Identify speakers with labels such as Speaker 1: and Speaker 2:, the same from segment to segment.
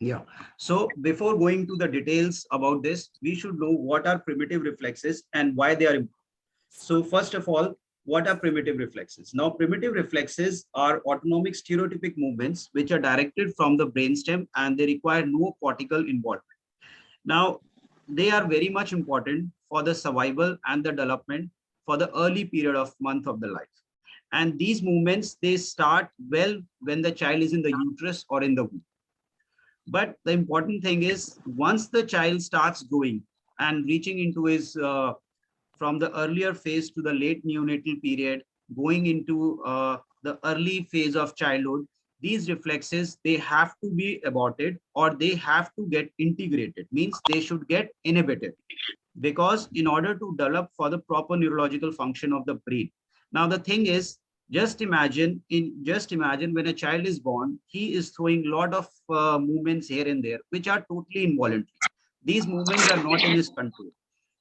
Speaker 1: Yeah. So before going to the details about this, we should know what are primitive reflexes and why they are important. So first of all, what are primitive reflexes? Now, primitive reflexes are autonomic stereotypic movements which are directed from the brainstem and they require no cortical involvement. Now, they are very much important for the survival and the development for the early period of month of the life. And these movements, they start well when the child is in the uterus or in the womb. But the important thing is once the child starts growing and reaching into his from the earlier phase to the late neonatal period, going into the early phase of childhood, these reflexes, they have to be aborted or they have to get integrated, means they should get inhibited, because in order to develop for the proper neurological function of the brain. Now the thing is, just imagine when a child is born, he is throwing a lot of movements here and there which are totally involuntary. These movements are not in his control.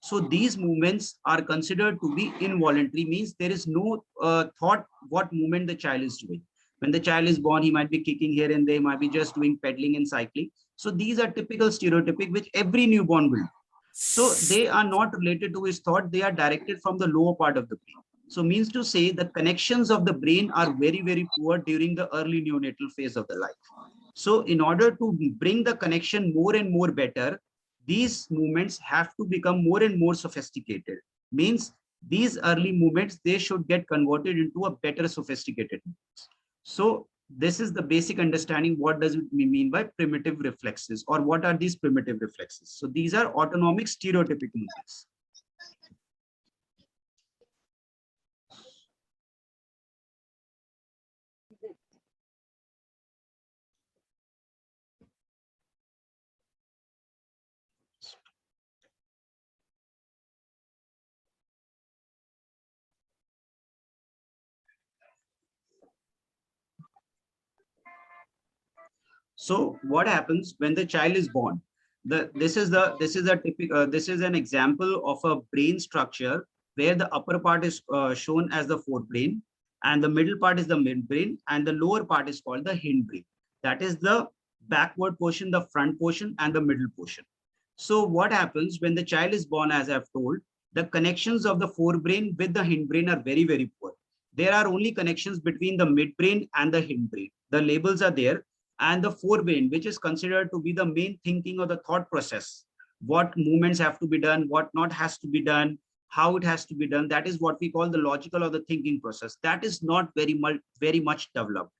Speaker 1: So these movements are considered to be involuntary, means there is no thought what movement the child is doing. When the child is born, he might be kicking here and there, he might be just doing pedaling and cycling. So these are typical stereotypic which every newborn will do. So they are not related to his thought, they are directed from the lower part of the brain. So means to say the connections of the brain are very, very poor during the early neonatal phase of the life. So in order to bring the connection more and more better, these movements have to become more and more sophisticated. Means these early movements, they should get converted into a better sophisticated movements. So this is the basic understanding. What does it mean by primitive reflexes, or what are these primitive reflexes? So these are autonomic stereotypic movements. So what happens when the child is born? This is an example of a brain structure where the upper part is shown as the forebrain, and the middle part is the midbrain, and the lower part is called the hindbrain. That is the backward portion, the front portion, and the middle portion. So what happens when the child is born? As I've told, the connections of the forebrain with the hindbrain are very, very poor. There are only connections between the midbrain and the hindbrain. The labels are there, and the forebrain, which is considered to be the main thinking or the thought process, what movements have to be done, what not has to be done, how it has to be done, that is what we call the logical or the thinking process. That is not very much developed.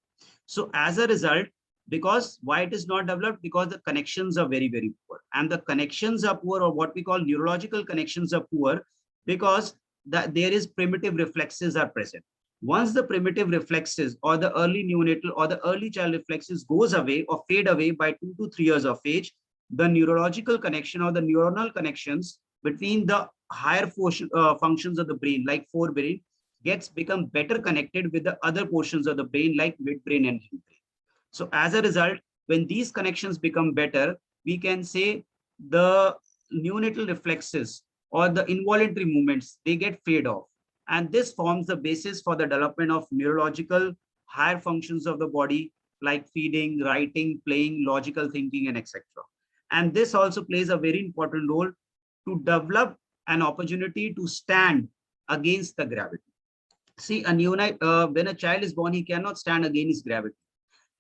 Speaker 1: So as a result, because why it is not developed? Because the connections are very, very poor, and the connections are poor, or what we call neurological connections are poor, because that there is primitive reflexes are present. Once the primitive reflexes or the early neonatal or the early child reflexes goes away or fade away by 2 to 3 years of age, the neurological connection or the neuronal connections between the higher functions of the brain, like forebrain, gets become better connected with the other portions of the brain, like midbrain and hindbrain. So as a result, when these connections become better, we can say the neonatal reflexes or the involuntary movements, they get fade off. And this forms the basis for the development of neurological higher functions of the body, like feeding, writing, playing, logical thinking, and etc. And this also plays a very important role to develop an opportunity to stand against the gravity. See, when a child is born, he cannot stand against gravity.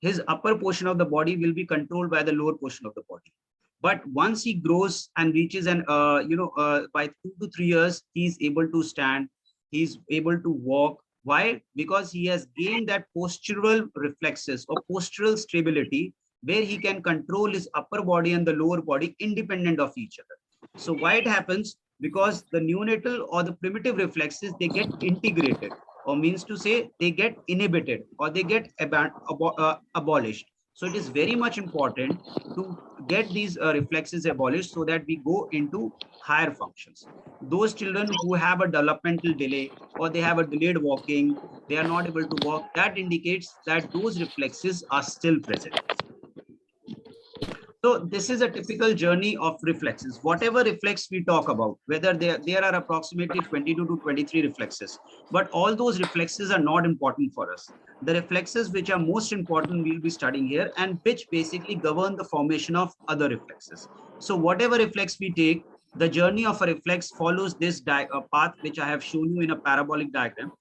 Speaker 1: His upper portion of the body will be controlled by the lower portion of the body. But once he grows and reaches by 2 to 3 years, he's able to stand, he's able to walk. Why? Because he has gained that postural reflexes or postural stability, where he can control his upper body and the lower body independent of each other. So why it happens? Because the neonatal or the primitive reflexes, they get integrated, or means to say they get inhibited or they get abolished. So it is very much important to get these reflexes abolished so that we go into higher functions. Those children who have a developmental delay or they have a delayed walking, they are not able to walk, that indicates that those reflexes are still present. So this is a typical journey of reflexes. Whatever reflex we talk about, whether there are approximately 22 to 23 reflexes, but all those reflexes are not important for us. The reflexes which are most important we'll be studying here, and which basically govern the formation of other reflexes. So whatever reflex we take, the journey of a reflex follows this path which I have shown you in a parabolic diagram.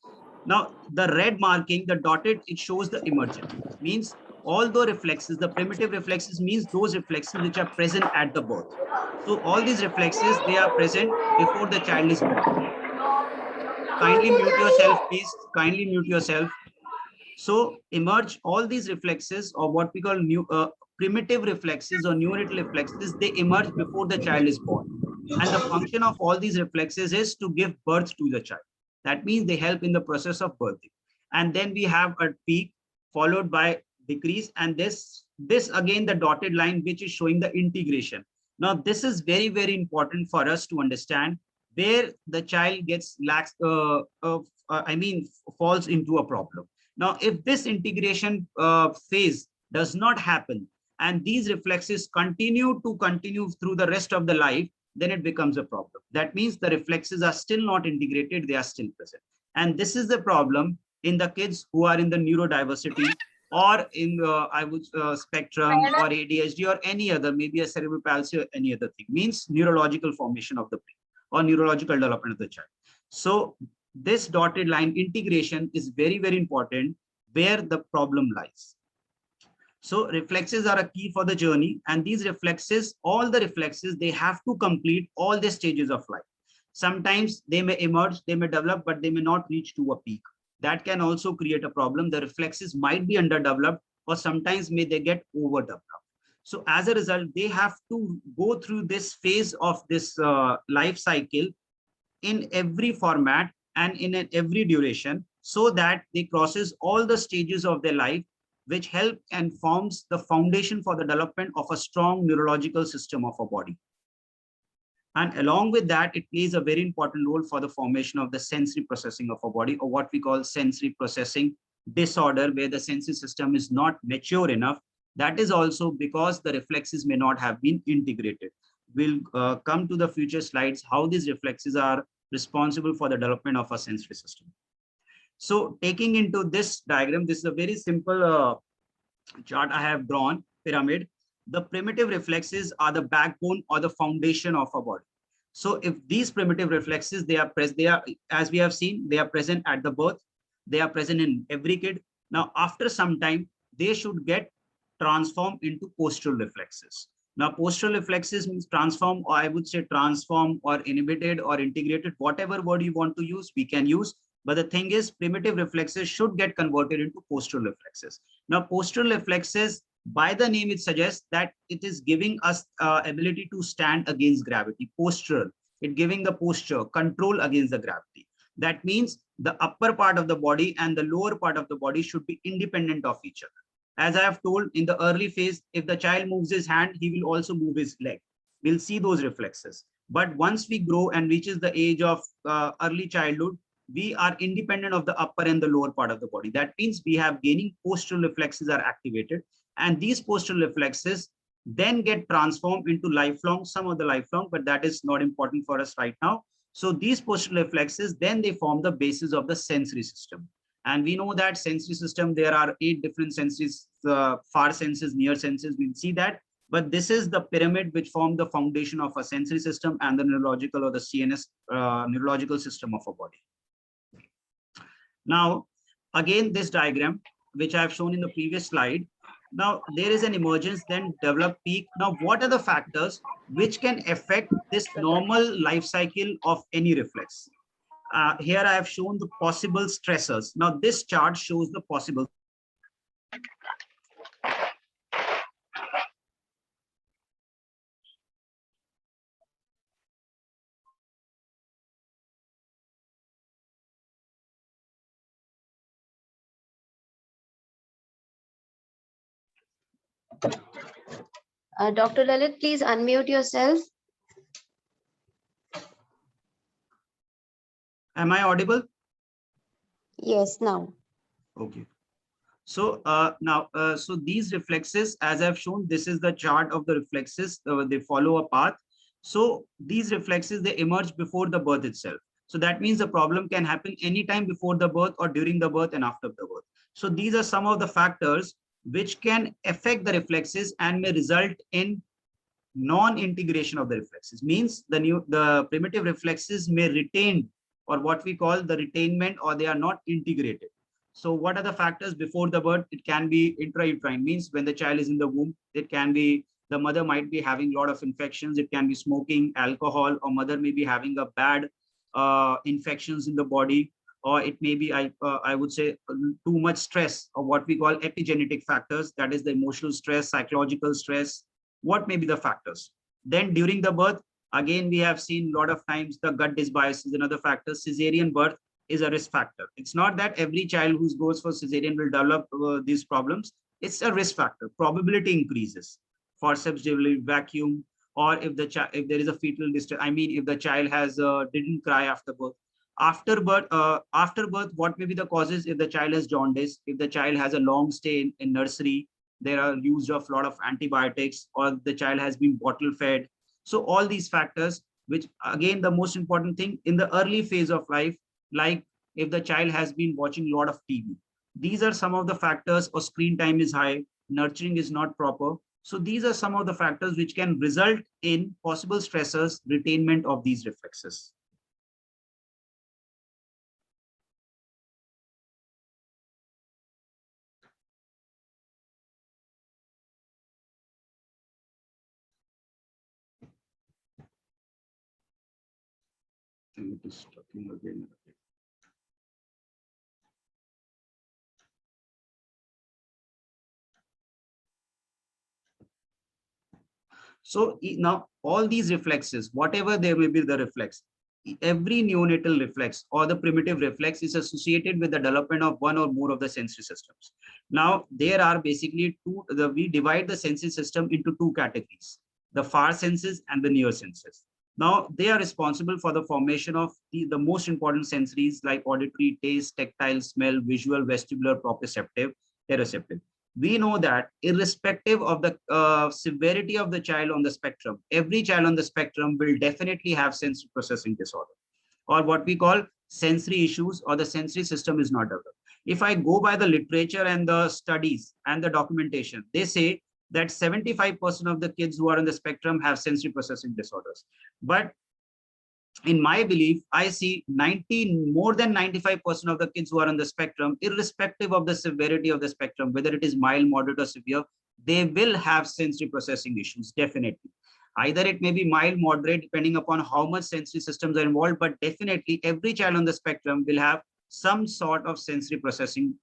Speaker 1: Now, the red marking, the dotted, it shows the emergence. Means all the reflexes, the primitive reflexes means those reflexes which are present at the birth. So all these reflexes, they are present before the child is born. Kindly mute yourself, please. Kindly mute yourself. So emerge all these reflexes, or what we call primitive reflexes or neonatal reflexes, they emerge before the child is born. And the function of all these reflexes is to give birth to the child. That means they help in the process of birthing. And then we have a peak followed by decrease. And this again, the dotted line, which is showing the integration. Now, this is very, very important for us to understand where the child gets falls into a problem. Now, if this integration phase does not happen, and these reflexes continue through the rest of the life, then it becomes a problem. That means the reflexes are still not integrated, they are still present. And this is the problem in the kids who are in the neurodiversity, or in I would spectrum, or ADHD, or any other, maybe a cerebral palsy or any other thing, means neurological formation of the brain or neurological development of the child. So this dotted line integration is very, very important where the problem lies. So reflexes are a key for the journey, and these reflexes, all the reflexes, they have to complete all the stages of life. Sometimes they may emerge, they may develop, but they may not reach to a peak. That can also create a problem. The reflexes might be underdeveloped, or sometimes may they get overdeveloped. So as a result, they have to go through this phase of this life cycle in every format and in every duration, so that they crosses all the stages of their life, which help and forms the foundation for the development of a strong neurological system of a body. And along with that, it plays a very important role for the formation of the sensory processing of a body, or what we call sensory processing disorder, where the sensory system is not mature enough. That is also because the reflexes may not have been integrated. We'll come to the future slides how these reflexes are responsible for the development of a sensory system. So taking into this diagram, this is a very simple chart I have drawn, pyramid. The primitive reflexes are the backbone or the foundation of a body. So if these primitive reflexes, they are as we have seen, they are present at the birth, they are present in every kid. Now, after some time, they should get transformed into postural reflexes. Now, postural reflexes means transform, or I would say transform, or inhibited, or integrated, whatever word you want to use, we can use. But the thing is, primitive reflexes should get converted into postural reflexes. Now, postural reflexes, by the name, it suggests that it is giving us ability to stand against gravity. Postural, it giving the posture, control against the gravity. That means the upper part of the body and the lower part of the body should be independent of each other. As I have told, in the early phase, if the child moves his hand, he will also move his leg. We'll see those reflexes. But once we grow and reaches the age of early childhood, we are independent of the upper and the lower part of the body. That means we have gaining postural reflexes are activated, and these postural reflexes then get transformed into lifelong, some of the lifelong, but that is not important for us right now. So these postural reflexes, then they form the basis of the sensory system. And we know that sensory system, there are 8 different senses, far senses, near senses, we'll see that. But this is the pyramid which form the foundation of a sensory system and the neurological or the CNS neurological system of a body. Now, again, this diagram, which I have shown in the previous slide. Now, there is an emergence, then develop peak. Now, what are the factors which can affect this normal life cycle of any reflex? Here I have shown the possible stressors. Now, this chart shows the possible.
Speaker 2: Dr. Lalit, please unmute yourself.
Speaker 1: Am I audible?
Speaker 2: Yes, now.
Speaker 1: Okay. So so these reflexes, as I've shown, this is the chart of the reflexes. They follow a path. So these reflexes, they emerge before the birth itself. So that means the problem can happen anytime before the birth or during the birth and after the birth. So these are some of the factors which can affect the reflexes and may result in non-integration of the reflexes. Means the primitive reflexes may retain, or what we call the retainment, or they are not integrated. So what are the factors before the birth? It can be intrauterine, means when the child is in the womb. It can be the mother might be having a lot of infections. It can be smoking, alcohol, or mother may be having a bad infections in the body, or it may be I would say too much stress, or what we call epigenetic factors, that is the emotional stress, psychological stress. What may be the factors? Then during the birth, again, we have seen a lot of times the gut dysbiosis is another factor. Cesarean birth is a risk factor. It's not that every child who goes for cesarean will develop these problems. It's a risk factor. Probability increases. Forceps delivery, vacuum, or if there is a fetal distress, I mean, if the child has didn't cry after birth. After birth, what may be the causes? If the child has jaundice, if the child has a long stay in nursery, there are use of a lot of antibiotics, or the child has been bottle fed. So all these factors, which again, the most important thing in the early phase of life, like if the child has been watching a lot of TV, these are some of the factors, or screen time is high, nurturing is not proper. So these are some of the factors which can result in possible stressors, retainment of these reflexes. It is talking again. So now all these reflexes, whatever there may be the reflex, every neonatal reflex or the primitive reflex is associated with the development of one or more of the sensory systems. Now there are basically we divide the sensory system into two categories, the far senses and the near senses. Now they are responsible for the formation of the most important sensories like auditory, taste, tactile, smell, visual, vestibular, proprioceptive, interoceptive. We know that irrespective of the severity of the child on the spectrum, every child on the spectrum will definitely have sensory processing disorder, or what we call sensory issues, or the sensory system is not developed. If I go by the literature and the studies and the documentation, they say that 75% of the kids who are on the spectrum have sensory processing disorders. But in my belief, I see more than 95% of the kids who are on the spectrum, irrespective of the severity of the spectrum, whether it is mild, moderate, or severe, they will have sensory processing issues, definitely. Either it may be mild, moderate, depending upon how much sensory systems are involved, but definitely every child on the spectrum will have some sort of sensory processing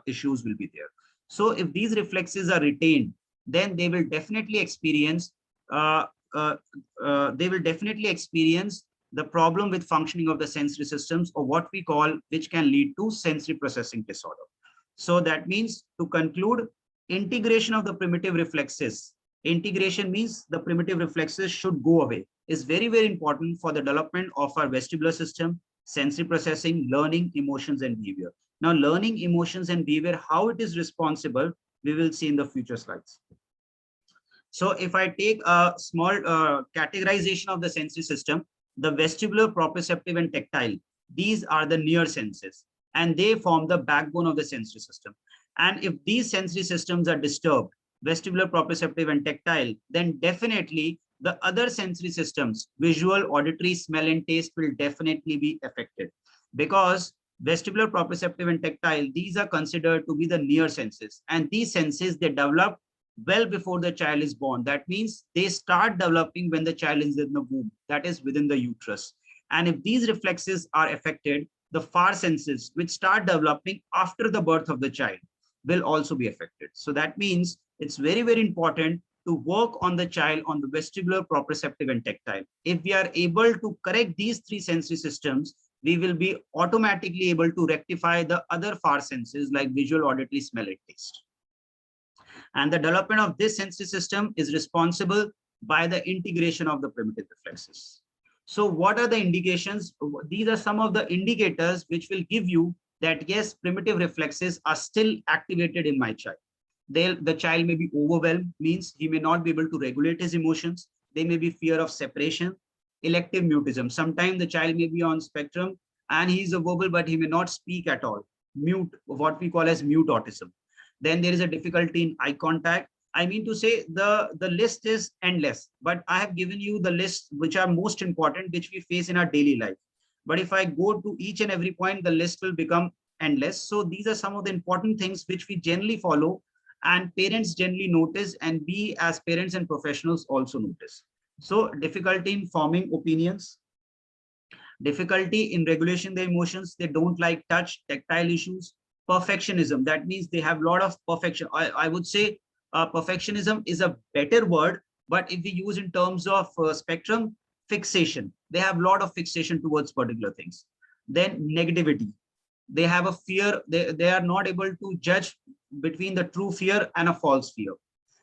Speaker 1: issues will be there. So if these reflexes are retained, then they will definitely experience uh, uh, the problem with functioning of the sensory systems, or what we call, which can lead to sensory processing disorder. So that means, to conclude, integration of the primitive reflexes, integration means the primitive reflexes should go away, is very, very important for the development of our vestibular system, sensory processing, learning, emotions, and behavior. Now, learning, emotions, and behavior, how it is responsible, we will see in the future slides. So if I take a small categorization of the sensory system, the vestibular, proprioceptive, and tactile, these are the near senses, and they form the backbone of the sensory system. And if these sensory systems are disturbed, vestibular, proprioceptive, and tactile, then definitely the other sensory systems, visual, auditory, smell, and taste, will definitely be affected, because vestibular, proprioceptive, and tactile, these are considered to be the near senses, and these senses, they develop well before the child is born. That means they start developing when the child is in the womb, that is within the uterus. And if these reflexes are affected, the far senses, which start developing after the birth of the child, will also be affected. So that means it's very, very important to work on the child on the vestibular, proprioceptive, and tactile. If we are able to correct these three sensory systems, we will be automatically able to rectify the other far senses like visual, auditory, smell, and taste. And the development of this sensory system is responsible by the integration of the primitive reflexes. So what are the indications? These are some of the indicators which will give you that yes, primitive reflexes are still activated in my child. The child may be overwhelmed, means he may not be able to regulate his emotions. There may be fear of separation, elective mutism. Sometimes the child may be on spectrum and he is a verbal, but he may not speak at all. Mute, what we call as mute autism. Then there is a difficulty in eye contact. I mean to say the list is endless, but I have given you the list which are most important, which we face in our daily life. But if I go to each and every point, the list will become endless. So these are some of the important things which we generally follow and parents generally notice, and we as parents and professionals also notice. So difficulty in forming opinions, difficulty in regulation their emotions, they don't like touch, tactile issues, perfectionism, that means they have a lot of perfection. I would say perfectionism is a better word, but if we use in terms of spectrum, fixation, they have a lot of fixation towards particular things. Then negativity, they have a fear, they are not able to judge between the true fear and a false fear.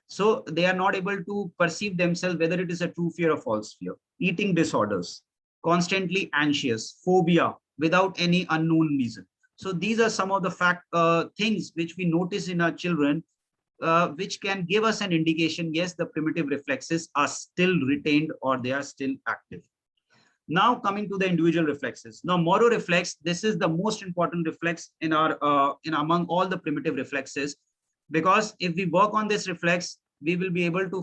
Speaker 1: So they are not able to perceive themselves whether it is a true fear or false fear. Eating disorders, constantly anxious, phobia without any unknown reason. So these are some of the things which we notice in our children, which can give us an indication, yes, the primitive reflexes are still retained or they are still active. Now coming to the individual reflexes. Now moro reflex, this is the most important reflex in our among all the primitive reflexes, because if we work on this reflex, we will be able to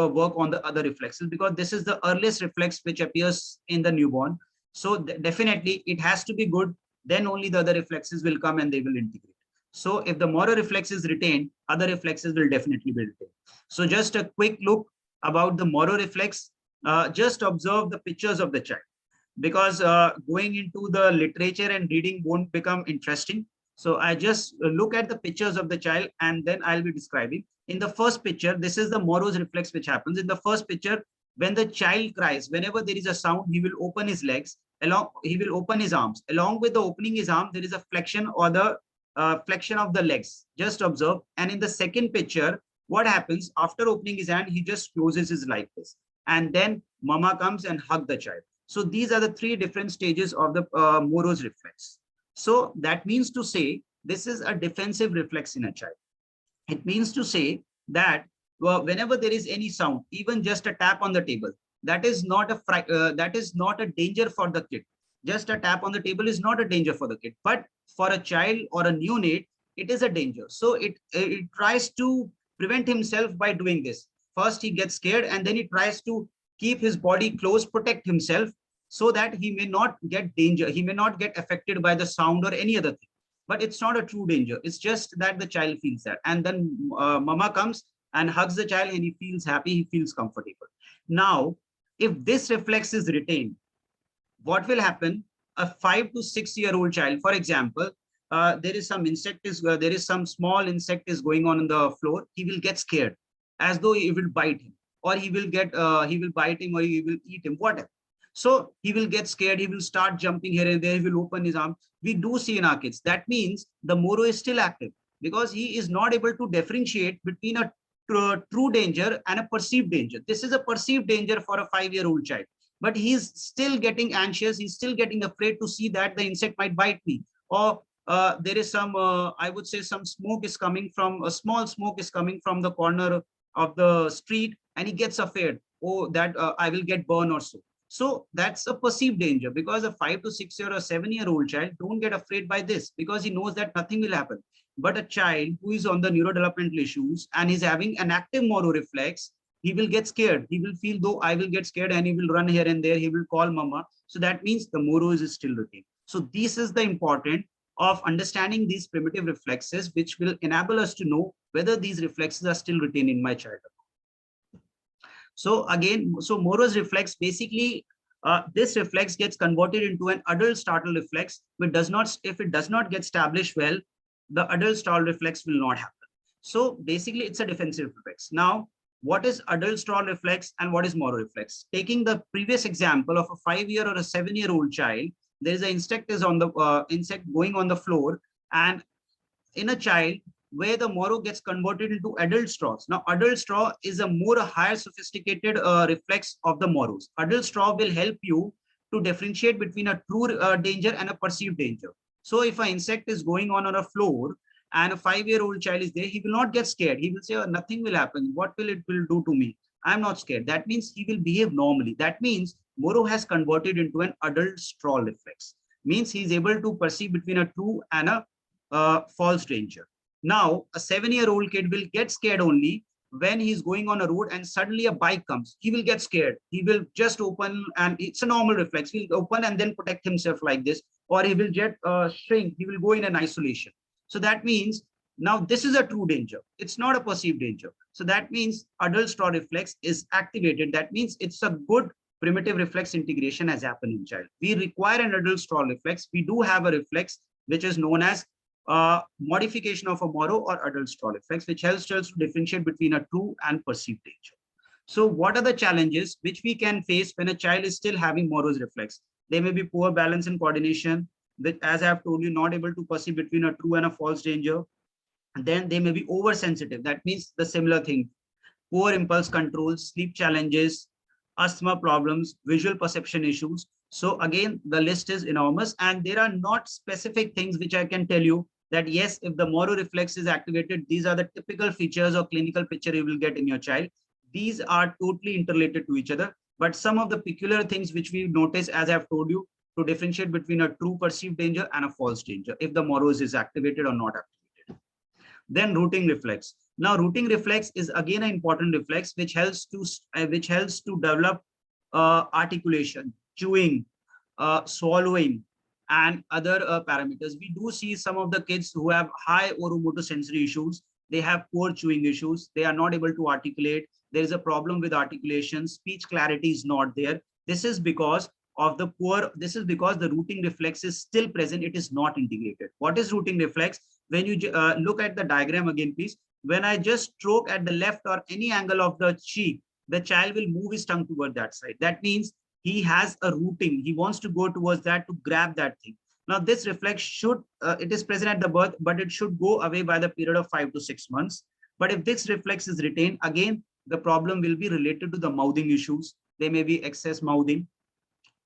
Speaker 1: work on the other reflexes, because this is the earliest reflex which appears in the newborn. So definitely it has to be good, then only the other reflexes will come and they will integrate. So if the moro reflex is retained, other reflexes will definitely be retained. So just a quick look about the moro reflex. Just observe the pictures of the child, because going into the literature and reading won't become interesting. So I just look at the pictures of the child and then I'll be describing. In the first picture, this is the Moro's reflex which happens. In the first picture, when the child cries, whenever there is a sound, he will open his legs, he will open his arms. Along with the opening his arm, there is a flexion or the flexion of the legs. Just observe. And in the second picture, what happens after opening his hand, he just closes his like this. And then mama comes and hug the child. So these are the three different stages of the Moro's reflex. So that means to say, this is a defensive reflex in a child. It means to say that whenever there is any sound, even just a tap on the table, that is not a danger for the kid. Just a tap on the table is not a danger for the kid, but for a child or a neonate, it is a danger. So it tries to prevent himself by doing this. First, he gets scared and then he tries to keep his body close, protect himself, so that he may not get danger. He may not get affected by the sound or any other thing. But it's not a true danger. It's just that the child feels that. And then mama comes and hugs the child and he feels happy, he feels comfortable. Now, if this reflex is retained, what will happen? A 5 to 6 year old child, for example, there is some small insect is going on the floor, he will get scared as though he will bite him, or he will bite him, or he will eat him, whatever. So he will get scared, he will start jumping here and there, he will open his arm. We do see in our kids. That means the Moro is still active, because he is not able to differentiate between a true danger and a perceived danger. This is a perceived danger for a 5-year-old child, but he's still getting anxious, he's still getting afraid to see that the insect might bite me, or there is some, I would say, some smoke is coming from, a small smoke is coming from the corner of the street, and he gets afraid, oh, that I will get burned or so. So that's a perceived danger, because a 5 to 6 year or 7-year-old child don't get afraid by this, because he knows that nothing will happen. But a child who is on the neurodevelopmental issues and is having an active Moro reflex, he will get scared. He will feel, though I will get scared, and he will run here and there. He will call mama. So that means the Moro is still retained. So this is the important of understanding these primitive reflexes, which will enable us to know whether these reflexes are still retained in my child. So again, so Moro's reflex, basically, this reflex gets converted into an adult startle reflex, which does not, if it does not get established well, the adult stall reflex will not happen. So basically, it's a defensive reflex. Now, what is adult stall reflex and what is Moro reflex? Taking the previous example of a 5-year or a 7-year-old child, there is an insect is on the insect going on the floor, and in a child, where the Moro gets converted into adult straws. Now, adult straw is a more higher sophisticated reflex of the Moros. Adult straw will help you to differentiate between a true danger and a perceived danger. So if an insect is going on a floor and a 5-year-old child is there, he will not get scared. He will say, oh, nothing will happen. What will it will do to me? I'm not scared. That means he will behave normally. That means Moro has converted into an adult straw reflex. Means he's able to perceive between a true and a false danger. Now, a 7-year-old kid will get scared only when he's going on a road and suddenly a bike comes. He will get scared. He will just open, and it's a normal reflex. He'll open and then protect himself like this, or he will just shrink. He will go in an isolation. So that means now this is a true danger. It's not a perceived danger. So that means adult straw reflex is activated. That means it's a good primitive reflex integration has happened in child. We require an adult straw reflex. We do have a reflex which is known as modification of a Moro or adult straw reflex, which helps us to differentiate between a true and perceived danger. So what are the challenges which we can face when a child is still having Moro's reflex? There may be poor balance and coordination, that, as I have told you, not able to perceive between a true and a false danger. And then they may be oversensitive. That means the similar thing. Poor impulse control, sleep challenges, asthma problems, visual perception issues. So again, the list is enormous, and there are not specific things which I can tell you that yes, if the Moro reflex is activated, these are the typical features or clinical picture you will get in your child. These are totally interrelated to each other. But some of the peculiar things which we notice, as I've told you, to differentiate between a true perceived danger and a false danger, if the Moro is activated or not activated. Then rooting reflex. Now, rooting reflex is again an important reflex which helps to develop articulation, chewing, swallowing, and other parameters. We do see some of the kids who have high oromotor sensory issues. They have poor chewing issues. They are not able to articulate. There is a problem with articulation. Speech clarity is not there. This is because of the because the rooting reflex is still present. It is not integrated. What is rooting reflex? When you look at the diagram again, please. When I just stroke at the left or any angle of the cheek, the child will move his tongue toward that side. That means he has a rooting. He wants to go towards that to grab that thing. Now, this reflex should, it is present at the birth, but it should go away by the period of 5 to 6 months. But if this reflex is retained, again, the problem will be related to the mouthing issues. There may be excess mouthing,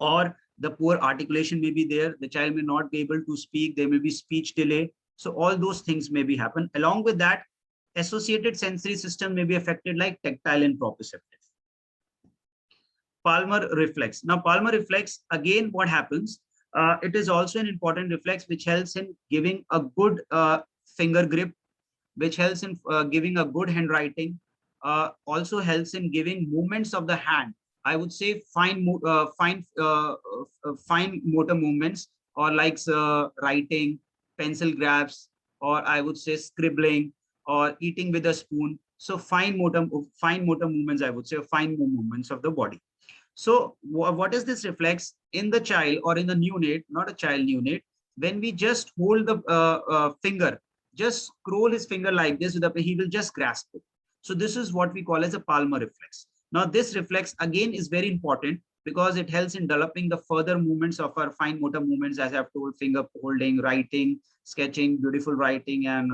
Speaker 1: or the poor articulation may be there. The child may not be able to speak. There may be speech delay. So all those things may be happen. Along with that, associated sensory system may be affected, like tactile and proprioceptive. Palmar reflex. Now, palmar reflex, again, what happens? It is also an important reflex which helps in giving a good finger grip, which helps in giving a good handwriting, also helps in giving movements of the hand. I would say fine motor movements, or like writing, pencil grabs, or I would say scribbling, or eating with a spoon. So fine motor movements, I would say, fine movements of the body. So what is this reflex in the child or in the neonate, not a child, neonate? When we just hold the finger, just scroll his finger like this, he will just grasp it. So this is what we call as a palmar reflex. Now, this reflex again is very important because it helps in developing the further movements of our fine motor movements, as I've told, finger holding, writing, sketching, beautiful writing, and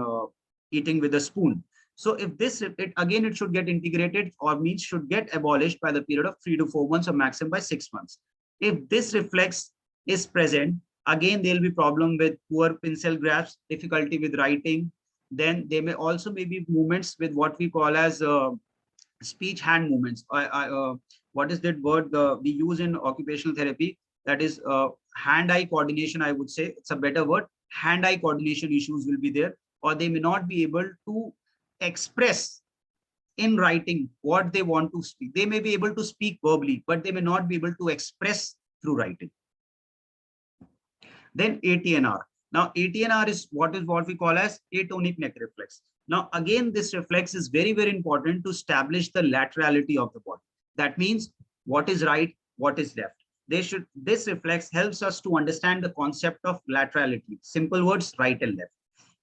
Speaker 1: eating with a spoon. So if this, it should get integrated, or means should get abolished by the period of 3 to 4 months, or maximum by 6 months. If this reflex is present, again, there'll be problem with poor pencil grasp, difficulty with writing. Then there may also be movements with what we call as speech hand movements. What is that word we use in occupational therapy? That is hand-eye coordination, I would say. It's a better word. Hand-eye coordination issues will be there, or they may not be able to express in writing what they want to speak. They may be able to speak verbally, but they may not be able to express through writing. Then ATNR. Now, ATNR is what we call as atonic neck reflex. Now, again, this reflex is very, very important to establish the laterality of the body. That means what is right, what is left. This reflex helps us to understand the concept of laterality. Simple words, right and left.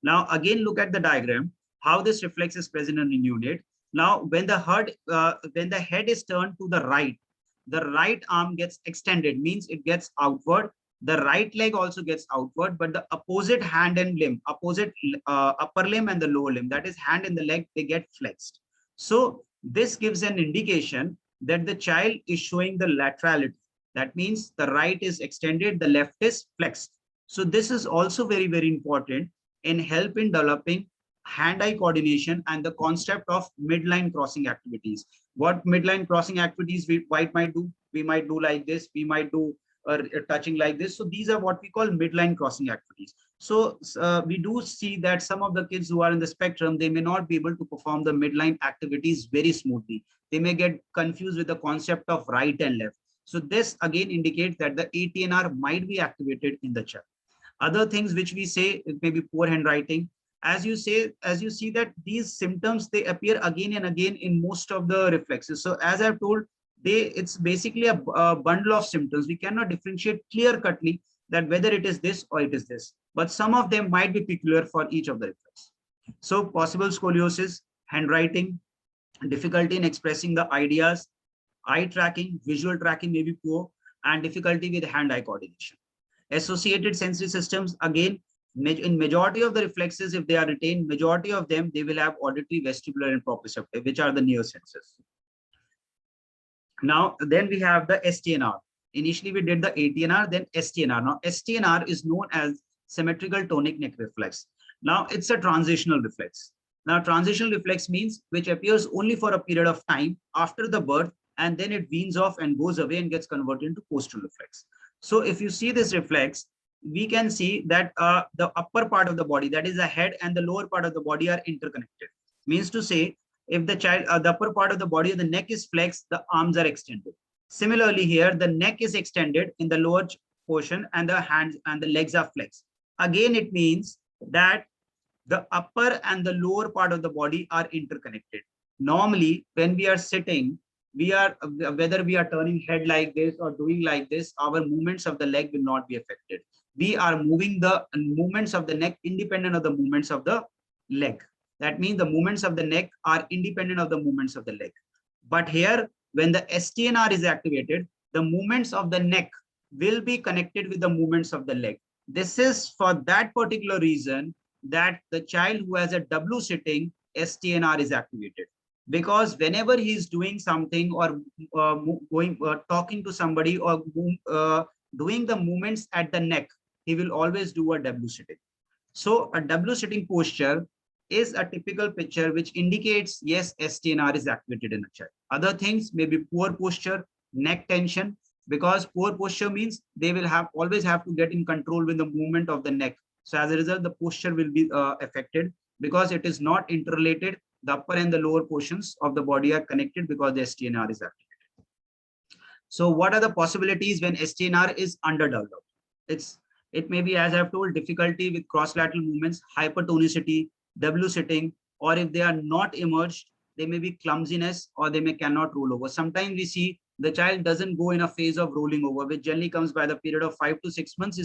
Speaker 1: Now, again, look at the diagram, how this reflex is present in the unit. Now, when the head is turned to the right arm gets extended, means it gets outward. The right leg also gets outward, but the opposite hand and limb, opposite upper limb and the lower limb, that is hand and the leg, they get flexed. So this gives an indication that the child is showing the laterality. That means the right is extended, the left is flexed. So this is also very, very important in help in developing hand-eye coordination and the concept of midline crossing activities. What midline crossing activities we might do? We might do like this, we might do touching like this. So these are what we call midline crossing activities. So we do see that some of the kids who are in the spectrum, they may not be able to perform the midline activities very smoothly. They may get confused with the concept of right and left. So this again indicates that the ATNR might be activated in the child. Other things which we say, it may be poor handwriting. As you see that these symptoms, they appear again and again in most of the reflexes. So as I've told, it's basically a bundle of symptoms. We cannot differentiate clear cutly that whether it is this or it is this, but some of them might be peculiar for each of the reflex. So possible scoliosis, handwriting, difficulty in expressing the ideas, eye tracking, visual tracking may be poor, and difficulty with hand-eye coordination. Associated sensory systems, again, in majority of the reflexes, if they are retained, majority of them, they will have auditory, vestibular, and proprioceptive, which are the near senses. Now, then we have the STNR. Initially, we did the ATNR, then STNR. Now, STNR is known as symmetrical tonic neck reflex. Now, it's a transitional reflex. Now, transitional reflex means which appears only for a period of time after the birth, and then it weans off and goes away and gets converted into postural reflex. So if you see this reflex, we can see that the upper part of the body, that is the head, and the lower part of the body are interconnected. Means to say, if the child, the upper part of the body, the neck is flexed, the arms are extended. Similarly here, the neck is extended in the lower portion and the hands and the legs are flexed. Again, it means that the upper and the lower part of the body are interconnected. Normally, when we are sitting, we are, whether we are turning head like this or doing like this, our movements of the leg will not be affected. We are moving the movements of the neck independent of the movements of the leg. That means the movements of the neck are independent of the movements of the leg. But here, when the STNR is activated, the movements of the neck will be connected with the movements of the leg. This is for that particular reason that the child who has a W sitting, STNR is activated. Because whenever he is doing something or talking to somebody or doing the movements at the neck, he will always do a W sitting. So a W sitting posture is a typical picture which indicates, yes, STNR is activated in a child. Other things may be poor posture, neck tension, because poor posture means they will always have to get in control with the movement of the neck. So as a result, the posture will be affected because it is not interrelated. The upper and the lower portions of the body are connected because the STNR is activated. So what are the possibilities when STNR is underdeveloped? It may be, as I've told, difficulty with cross-lateral movements, hypertonicity, W sitting, or if they are not emerged, they may be clumsiness or they cannot roll over. Sometimes we see the child doesn't go in a phase of rolling over, which generally comes by the period of 5 to 6 months.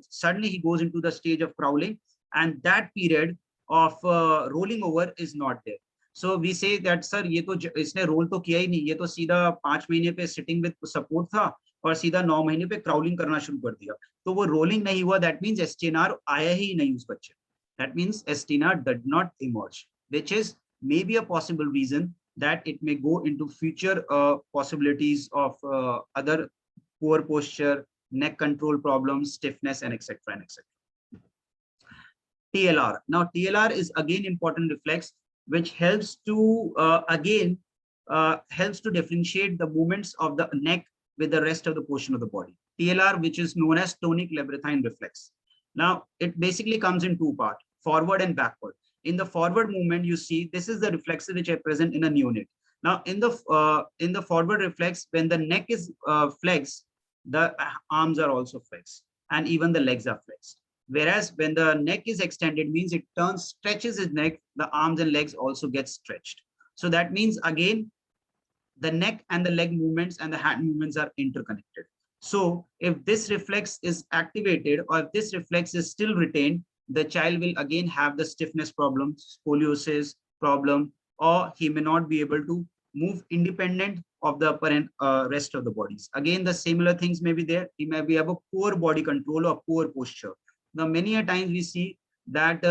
Speaker 1: Suddenly he goes into the stage of crawling, and that period of rolling over is not there. So we say that, sir, ये तो इसने roll तो किया ही नहीं, ये तो सीधा 5 महीने पे sitting with support था और सीधा 9 महीने पे crawling करना शुरू कर दिया. तो वो rolling नहीं हुआ, that means STNR आया ही नहीं उस बच्चे. That means STNR did not emerge, which is maybe a possible reason that it may go into future possibilities of other poor posture, neck control problems, stiffness, and etc. and etc. TLR. Now, TLR is again important reflex, which helps to helps to differentiate the movements of the neck with the rest of the portion of the body. TLR, which is known as tonic labyrinthine reflex. Now, it basically comes in two parts, forward and backward. In the forward movement, you see this is the reflexes which are present in a neonate. Now, in the forward reflex, when the neck is flexed, the arms are also flexed, and even the legs are flexed. Whereas when the neck is extended, means it stretches its neck, the arms and legs also get stretched. So that means again, the neck and the leg movements and the hand movements are interconnected. So if this reflex is activated or if this reflex is still retained, the child will again have the stiffness problem, scoliosis problem, or he may not be able to move independent of the upper and rest of the bodies. Again, the similar things may be there. He may have a poor body control or poor posture. Now, many a times we see that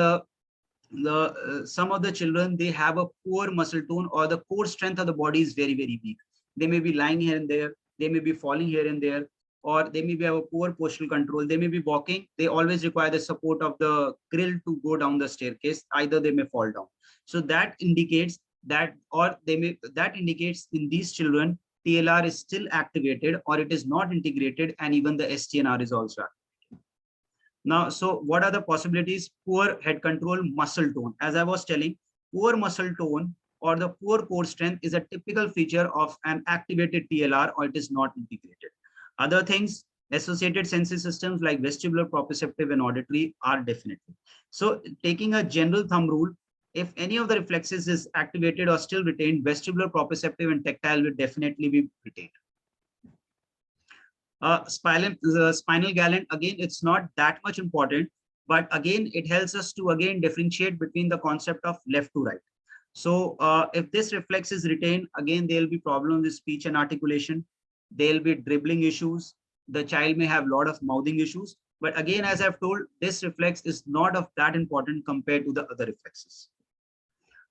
Speaker 1: some of the children, they have a poor muscle tone or the core strength of the body is very, very weak. They may be lying here and there. They may be falling here and there. or they maybe have a poor postural control. They may be walking. They always require the support of the grill to go down the staircase. Either they may fall down. So that indicates that, or that indicates in these children, TLR is still activated or it is not integrated, and even the STNR is also activated. Now, so what are the possibilities? Poor head control, muscle tone. As I was telling, poor muscle tone or the poor core strength is a typical feature of an activated TLR, or it is not integrated. Other things, associated sensory systems like vestibular, proprioceptive, and auditory are definitely. So taking a general thumb rule, if any of the reflexes is activated or still retained, vestibular, proprioceptive, and tactile will definitely be retained. Spinal gland, again, it's not that much important, but again, it helps us to again differentiate between the concept of left to right. So if this reflex is retained, again, there'll be problems with speech and articulation. There'll be dribbling issues. The child may have a lot of mouthing issues. But again, as I've told, this reflex is not of that important compared to the other reflexes.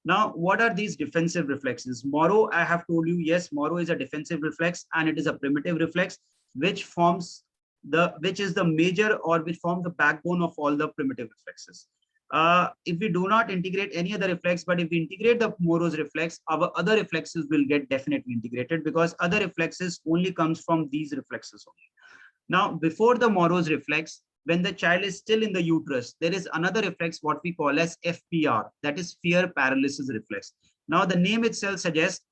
Speaker 1: Now, what are these defensive reflexes? Moro, I have told you, yes, Moro is a defensive reflex and it is a primitive reflex, which is the major, or which forms the backbone of all the primitive reflexes. If we do not integrate any other reflex, but if we integrate the Moro's reflex, our other reflexes will get definitely integrated, because other reflexes only comes from these reflexes only. Now, before the Moro's reflex, when the child is still in the uterus, there is another reflex, what we call as FPR, that is fear paralysis reflex. Now, the name itself suggests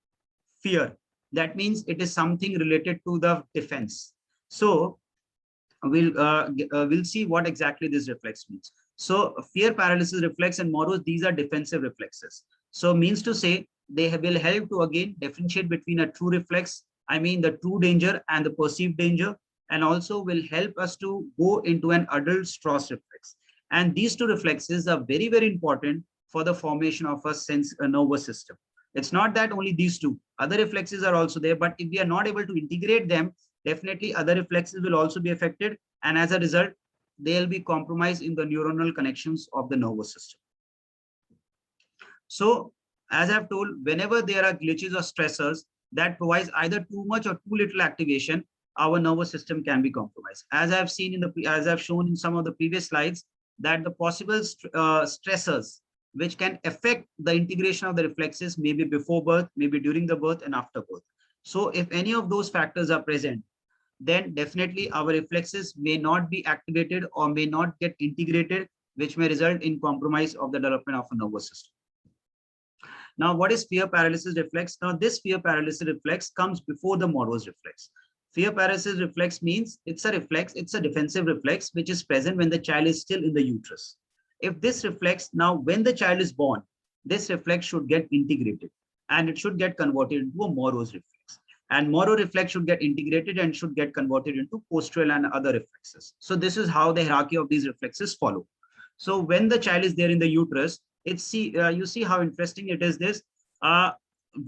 Speaker 1: fear. That means it is something related to the defense. So we'll see what exactly this reflex means. So fear paralysis reflex and Moro's, these are defensive reflexes. So means to say they will help to again differentiate between a true reflex, I mean the true danger and the perceived danger, and also will help us to go into an adult Strauss reflex. And these two reflexes are very, very important for the formation of a nervous system. It's not that only these two, other reflexes are also there, but if we are not able to integrate them, definitely other reflexes will also be affected. And as a result, they'll be compromised in the neuronal connections of the nervous system. So as I've told, whenever there are glitches or stressors that provides either too much or too little activation, our nervous system can be compromised. As I've shown in some of the previous slides, that the possible stressors which can affect the integration of the reflexes maybe before birth, maybe during the birth and after birth. So if any of those factors are present, then definitely our reflexes may not be activated or may not get integrated, which may result in compromise of the development of a nervous system. Now, what is fear paralysis reflex? Now, this fear paralysis reflex comes before the Moro's reflex. Fear paralysis reflex means it's a reflex, it's a defensive reflex, which is present when the child is still in the uterus. If this reflex, now when the child is born, this reflex should get integrated and it should get converted into a Moro's reflex. And Moro reflex should get integrated and should get converted into postural and other reflexes. So this is how the hierarchy of these reflexes follow. So when the child is there in the uterus, you see how interesting it is this.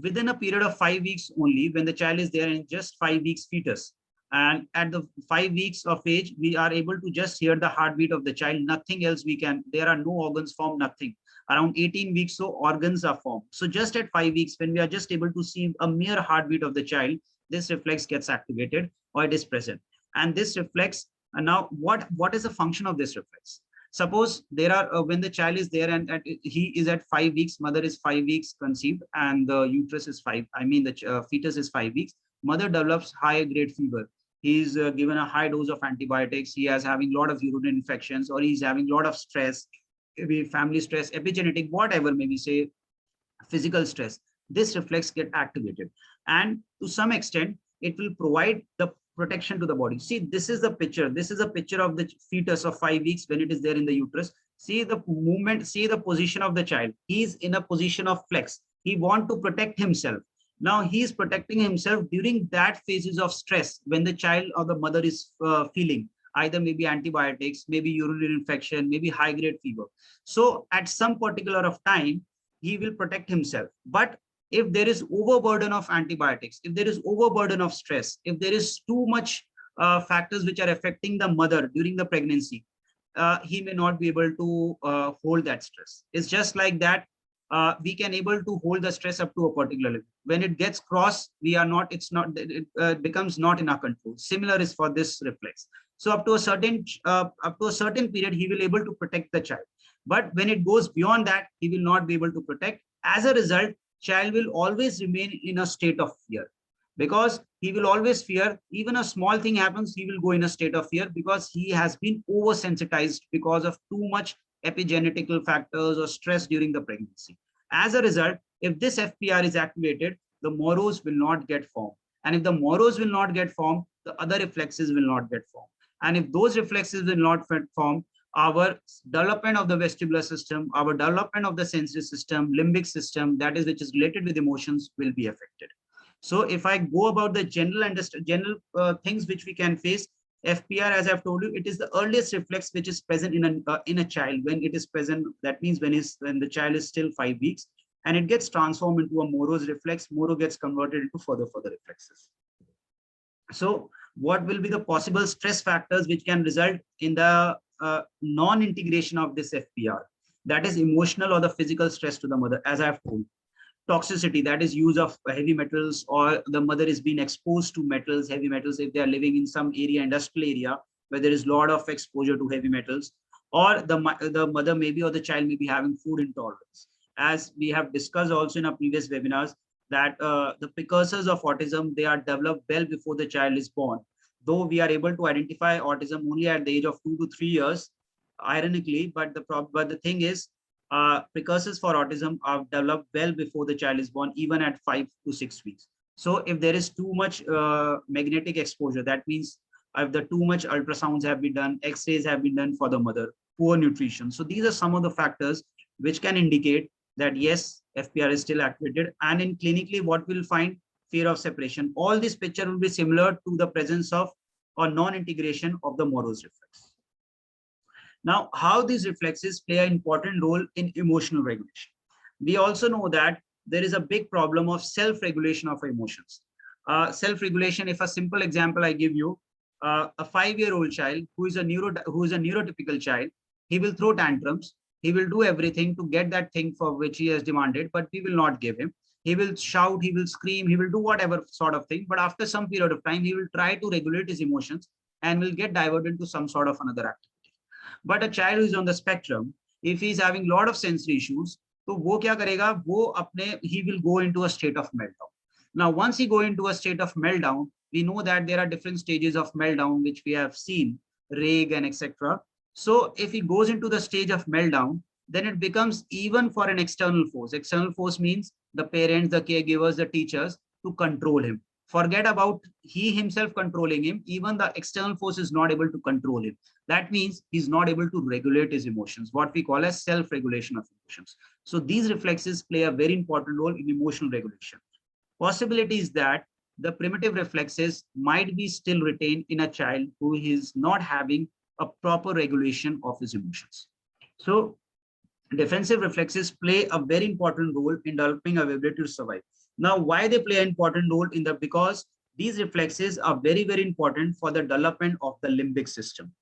Speaker 1: Within a period of 5 weeks only, when the child is there in just 5 weeks fetus, and at the 5 weeks of age, we are able to just hear the heartbeat of the child, nothing else we can, there are no organs formed, nothing. Around 18 weeks, so organs are formed. So just at 5 weeks, when we are just able to see a mere heartbeat of the child, this reflex gets activated or it is present. And this reflex, and now what is the function of this reflex? Suppose there are, when the child is there and he is at 5 weeks, mother is 5 weeks conceived and the uterus is the fetus is 5 weeks, mother develops high grade fever. He is given a high dose of antibiotics. He is having a lot of urinary infections, or he's having a lot of stress, maybe family stress, epigenetic, whatever, maybe say physical stress. This reflex get activated. And to some extent, it will provide the protection to the body. See, this is the picture. This is a picture of the fetus of 5 weeks when it is there in the uterus. See the movement, see the position of the child. He's in a position of flex. He wants to protect himself. Now he is protecting himself during that phases of stress when the child or the mother is feeling either maybe antibiotics, maybe urinary infection, maybe high grade fever. So at some particular of time, he will protect himself. But if there is overburden of antibiotics, if there is overburden of stress, if there is too much factors which are affecting the mother during the pregnancy, he may not be able to hold that stress. It's just like that. we can able to hold the stress up to a particular level. When it gets crossed, we are not, it's not, it becomes not in our control. Similar is for this reflex. So up to a certain period, he will able to protect the child. But when it goes beyond that, he will not be able to protect. As a result, child will always remain in a state of fear, because he will always fear. Even a small thing happens, he will go in a state of fear, because he has been oversensitized because of too much epigenetical factors or stress during the pregnancy. As a result, if this FPR is activated, the moros will not get formed. And if the moros will not get formed, the other reflexes will not get formed. And if those reflexes will not form, our development of the vestibular system, our development of the sensory system, limbic system, that is which is related with emotions, will be affected. So if I go about the general things which we can face, FPR, as I've told you, it is the earliest reflex which is present in a child. When it is present, that means when the child is still 5 weeks, and it gets transformed into a Moro's reflex. Moro gets converted into further reflexes. So what will be the possible stress factors which can result in the non-integration of this FPR? That is emotional or the physical stress to the mother, as I've told. Toxicity, that is use of heavy metals, or the mother is being exposed to metals, heavy metals, if they are living in some area, industrial area, where there is a lot of exposure to heavy metals, or the mother maybe, or the child may be having food intolerance. As we have discussed also in our previous webinars, that the precursors of autism, they are developed well before the child is born. Though we are able to identify autism only at the age of 2 to 3 years, ironically, but the thing is, precursors for autism are developed well before the child is born, even at 5 to 6 weeks. So if there is too much magnetic exposure, that means if the too much ultrasounds have been done, X-rays have been done for the mother, poor nutrition. So these are some of the factors which can indicate that yes, FPR is still activated. And in clinically, what we'll find, fear of separation. All this picture will be similar to the presence of or non-integration of the Moro's reflex. Now, how these reflexes play an important role in emotional regulation. We also know that there is a big problem of self-regulation of emotions. Self-regulation, if a simple example I give you, a 5-year-old child who is a neurotypical child, he will throw tantrums. He will do everything to get that thing for which he has demanded, but we will not give him. He will shout, he will scream, he will do whatever sort of thing. But after some period of time, he will try to regulate his emotions and will get diverted to some sort of another activity. But a child who is on the spectrum, if he is having a lot of sensory issues, तो वो क्या करेगा? वो अपने, he will go into a state of meltdown. Now, once he go into a state of meltdown, we know that there are different stages of meltdown, which we have seen, rage and etc. So if he goes into the stage of meltdown, then it becomes even for an external force. External force means the parents, the caregivers, the teachers, to control him. Forget about he himself controlling him. Even the external force is not able to control him. That means he's not able to regulate his emotions, what we call as self-regulation of emotions. So these reflexes play a very important role in emotional regulation. Possibility is that the primitive reflexes might be still retained in a child who is not having a proper regulation of his emotions. So defensive reflexes play a very important role in developing our ability to survive. Now, why they play an important role in the, because these reflexes are very, very important for the development of the limbic system.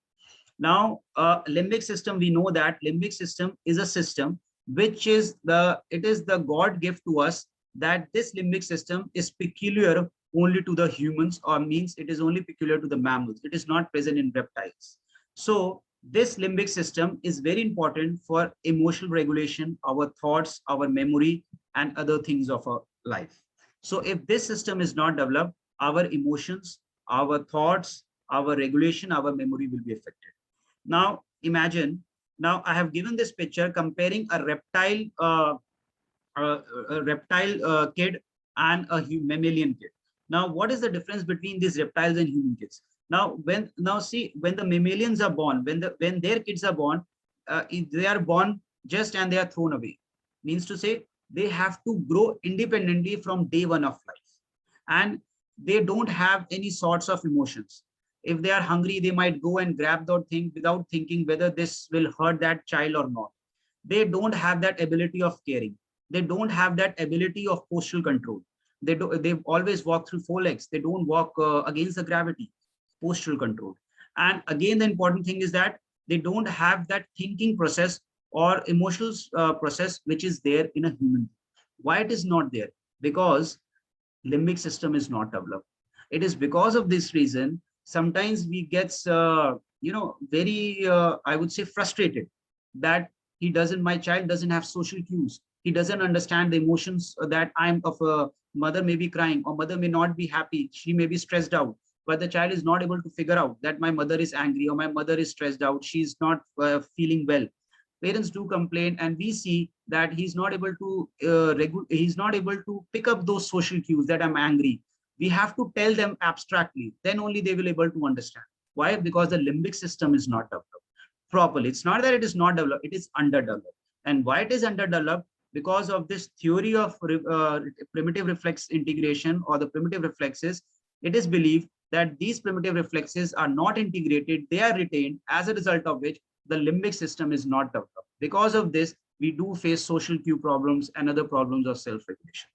Speaker 1: Now, limbic system, we know that limbic system is a system which is it is the God gift to us, that this limbic system is peculiar only to the humans, or means it is only peculiar to the mammals. It is not present in reptiles. So this limbic system is very important for emotional regulation, our thoughts, our memory, and other things of our life. So if this system is not developed, our emotions, our thoughts, our regulation, our memory will be affected. Now imagine, now I have given this picture comparing a reptile kid and a mammalian kid. Now, what is the difference between these reptiles and human kids? Now, see, when the mammalians are born, when their kids are born, they are born just and they are thrown away. Means to say, they have to grow independently from day one of life, and they don't have any sorts of emotions. If they are hungry, they might go and grab that thing without thinking whether this will hurt that child or not. They don't have that ability of caring. They don't have that ability of postural control. They always walk through 4 legs. They don't walk against the gravity, postural control. And again, the important thing is that they don't have that thinking process or emotional process which is there in a human. Why it is not there? Because limbic system is not developed. It is because of this reason sometimes we get very I would say frustrated that my child doesn't have social cues. He doesn't understand the emotions that I'm of a mother may be crying or mother may not be happy. She may be stressed out, but the child is not able to figure out that my mother is angry or my mother is stressed out. She's not feeling well. Parents do complain, and we see that he's not able to he's not able to pick up those social cues that I'm angry. We have to tell them abstractly, then only they will able to understand. Why? Because the limbic system is not developed properly. It's not that it is not developed, it is underdeveloped. And why it is underdeveloped? Because of this theory of primitive reflex integration or the primitive reflexes. It is believed that these primitive reflexes are not integrated, they are retained, as a result of which the limbic system is not developed. Because of this, we do face social cue problems and other problems of self-regulation.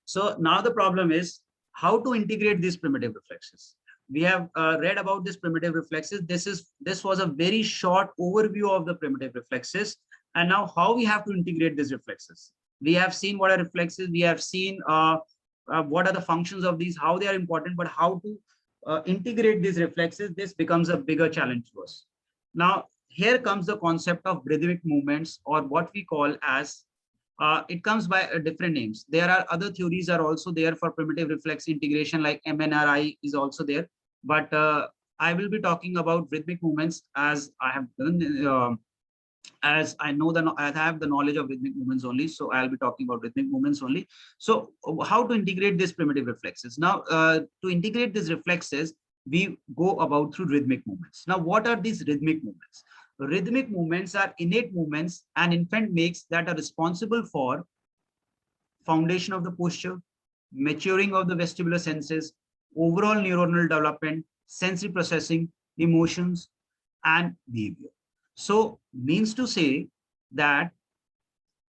Speaker 1: So now the problem is how to integrate these primitive reflexes. We have read about this primitive reflexes. This was a very short overview of the primitive reflexes. And now how we have to integrate these reflexes. We have seen what are reflexes. We have seen what are the functions of these, how they are important, but how to integrate these reflexes, this becomes a bigger challenge to us. Now, here comes the concept of rhythmic movements, or what we call as, it comes by different names. There are other theories are also there for primitive reflex integration, like MNRI is also there. But I will be talking about rhythmic movements as I have done, as I have the knowledge of rhythmic movements only. So I'll be talking about rhythmic movements only. So how to integrate these primitive reflexes? Now, to integrate these reflexes, we go about through rhythmic movements. Now, what are these rhythmic movements? Rhythmic movements are innate movements an infant makes that are responsible for foundation of the posture, maturing of the vestibular senses, overall neuronal development, sensory processing, emotions, and behavior. So means to say that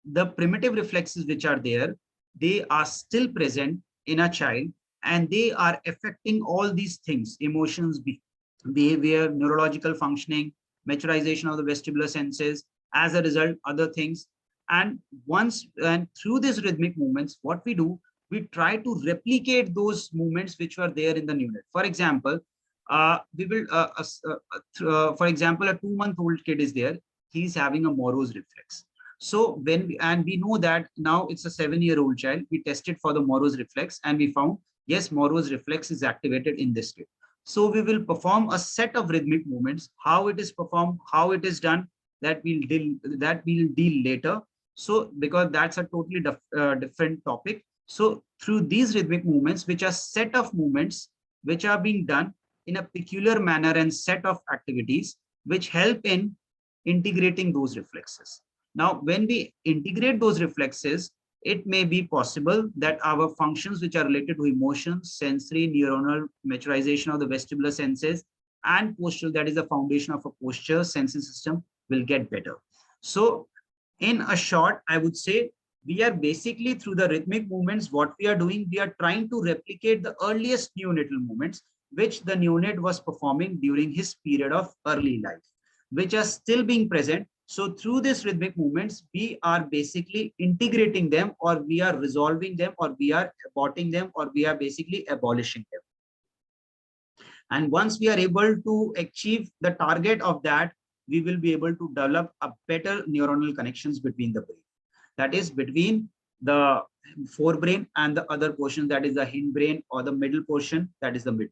Speaker 1: the primitive reflexes which are there, they are still present in a child, and they are affecting all these things: emotions, behavior, neurological functioning, maturization of the vestibular senses, as a result, other things. And through these rhythmic movements, what we do, we try to replicate those movements which were there in the neonate. For example, for example, a 2-month-old kid is there. He's having a Morose reflex. So we know that now it's a 7-year-old child. We tested for the Morose reflex and we found, yes, Morose reflex is activated in this kid. So we will perform a set of rhythmic movements. How it is performed, how it is done, that we'll deal later. So because that's a totally different topic. So through these rhythmic movements, which are set of movements which are being done in a peculiar manner and set of activities which help in integrating those reflexes. Now, when we integrate those reflexes, it may be possible that our functions which are related to emotions, sensory, neuronal, maturization of the vestibular senses, and postural, that is the foundation of a posture sensory system, will get better. So in a short, I would say, we are basically, through the rhythmic movements, what we are doing, we are trying to replicate the earliest neonatal movements which the neonate was performing during his period of early life, which are still being present. So through these rhythmic movements, we are basically integrating them, or we are resolving them, or we are aborting them, or we are basically abolishing them. And once we are able to achieve the target of that, we will be able to develop a better neuronal connections between the brain. That is between the forebrain and the other portion, that is the hindbrain, or the middle portion, that is the midbrain.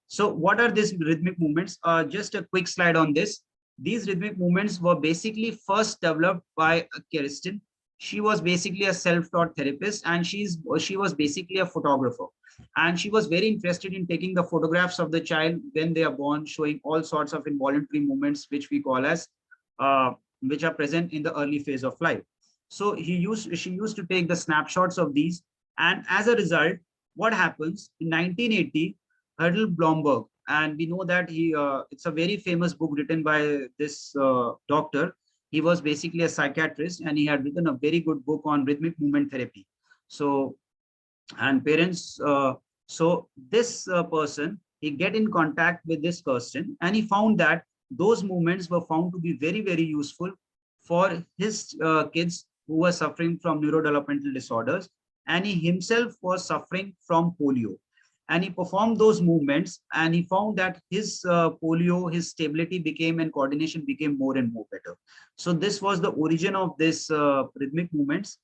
Speaker 1: So what are these rhythmic movements? Just a quick slide on this. These rhythmic movements were basically first developed by Kirsten. She was basically a self-taught therapist, and she was basically a photographer. And she was very interested in taking the photographs of the child when they are born, showing all sorts of involuntary movements, which we call as, which are present in the early phase of life. So she used to take the snapshots of these. And as a result, what happens in 1980, Hurdle Blomberg, and we know that it's a very famous book written by this doctor. He was basically a psychiatrist, and he had written a very good book on rhythmic movement therapy. So, and parents, so this person, he get in contact with this person, and he found that those movements were found to be very, very useful for his kids who were suffering from neurodevelopmental disorders, and he himself was suffering from polio. And he performed those movements, and he found that his polio, his stability became and coordination became more and more better. So this was the origin of this rhythmic movements.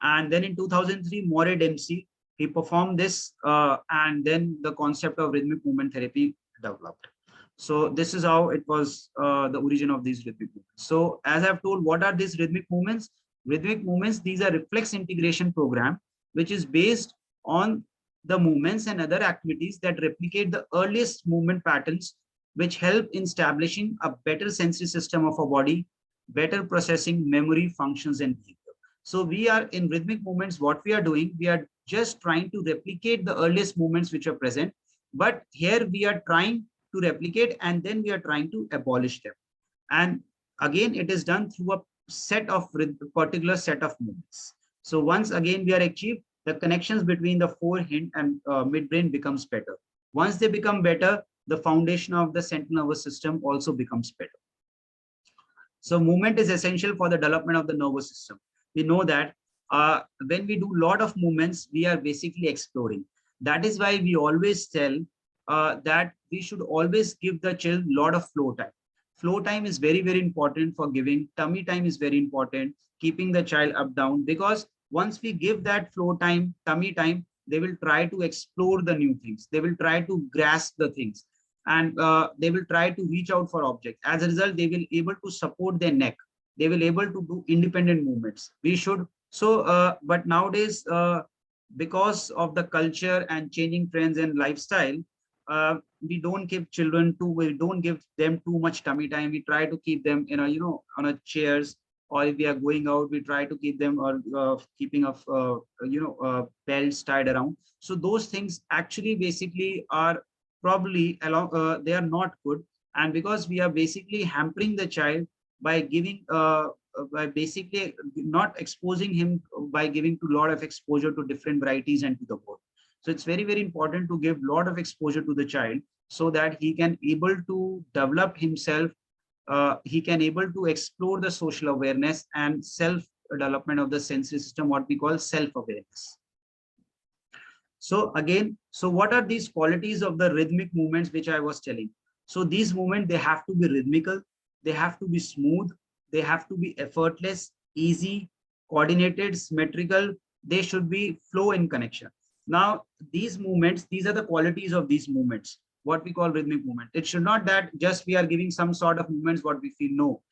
Speaker 1: And then in 2003, Moray Dempsey, he performed this, and then the concept of rhythmic movement therapy developed. So this is how it was the origin of these rhythmic movements. So as I've told, what are these rhythmic movements? Rhythmic movements, these are reflex integration program, which is based on the movements and other activities that replicate the earliest movement patterns, which help in establishing a better sensory system of our body, better processing memory functions and behavior. So we are in rhythmic movements, what we are doing, we are just trying to replicate the earliest movements which are present, but here we are trying to replicate and then we are trying to abolish them. And again, it is done through a set of particular set of movements. So once again we are achieved, the connections between the forehind and midbrain becomes better. Once they become better, the foundation of the central nervous system also becomes better. So movement is essential for the development of the nervous system. We know that when we do a lot of movements, we are basically exploring. That is why we always tell that we should always give the child a lot of flow time. Flow time is very, very important for giving. Tummy time is very important, keeping the child up, down, because once we give that flow time, tummy time, they will try to explore the new things. They will try to grasp the things, and they will try to reach out for objects. As a result, they will able to support their neck. They will able to do independent movements. We should, but nowadays, because of the culture and changing trends and lifestyle, we don't give we don't give them too much tummy time. We try to keep them in on a chairs, or if we are going out, we try to keep them or keeping of belts tied around. So those things actually basically are probably along, they are not good. And because we are basically hampering the child by giving by basically not exposing him, by giving to a lot of exposure to different varieties and to the board. So it's very, very important to give a lot of exposure to the child so that he can able to develop himself. He can able to explore the social awareness and self development of the sensory system, what we call self-awareness. So again, so what are these qualities of the rhythmic movements which I was telling? So these movements, they have to be rhythmical, they have to be smooth, they have to be effortless, easy, coordinated, symmetrical, they should be flow in connection. Now, these movements, these are the qualities of these movements, what we call rhythmic movement. It should not that just we are giving some sort of movements what we feel. No,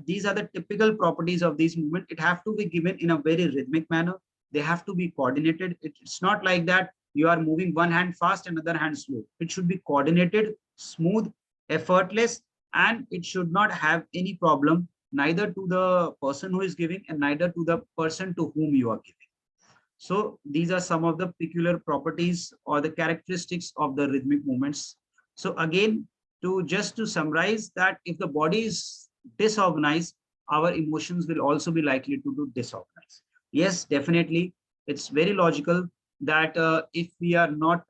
Speaker 1: these are the typical properties of these movements. It have to be given in a very rhythmic manner. They have to be coordinated. It's not like that you are moving one hand fast and other hand slow. It should be coordinated, smooth, effortless, and it should not have any problem, neither to the person who is giving and neither to the person to whom you are giving. So these are some of the peculiar properties or the characteristics of the rhythmic movements. So again, just to summarize that if the body is disorganized, our emotions will also be likely to do disorganized. Yes, definitely. It's very logical that if we are not,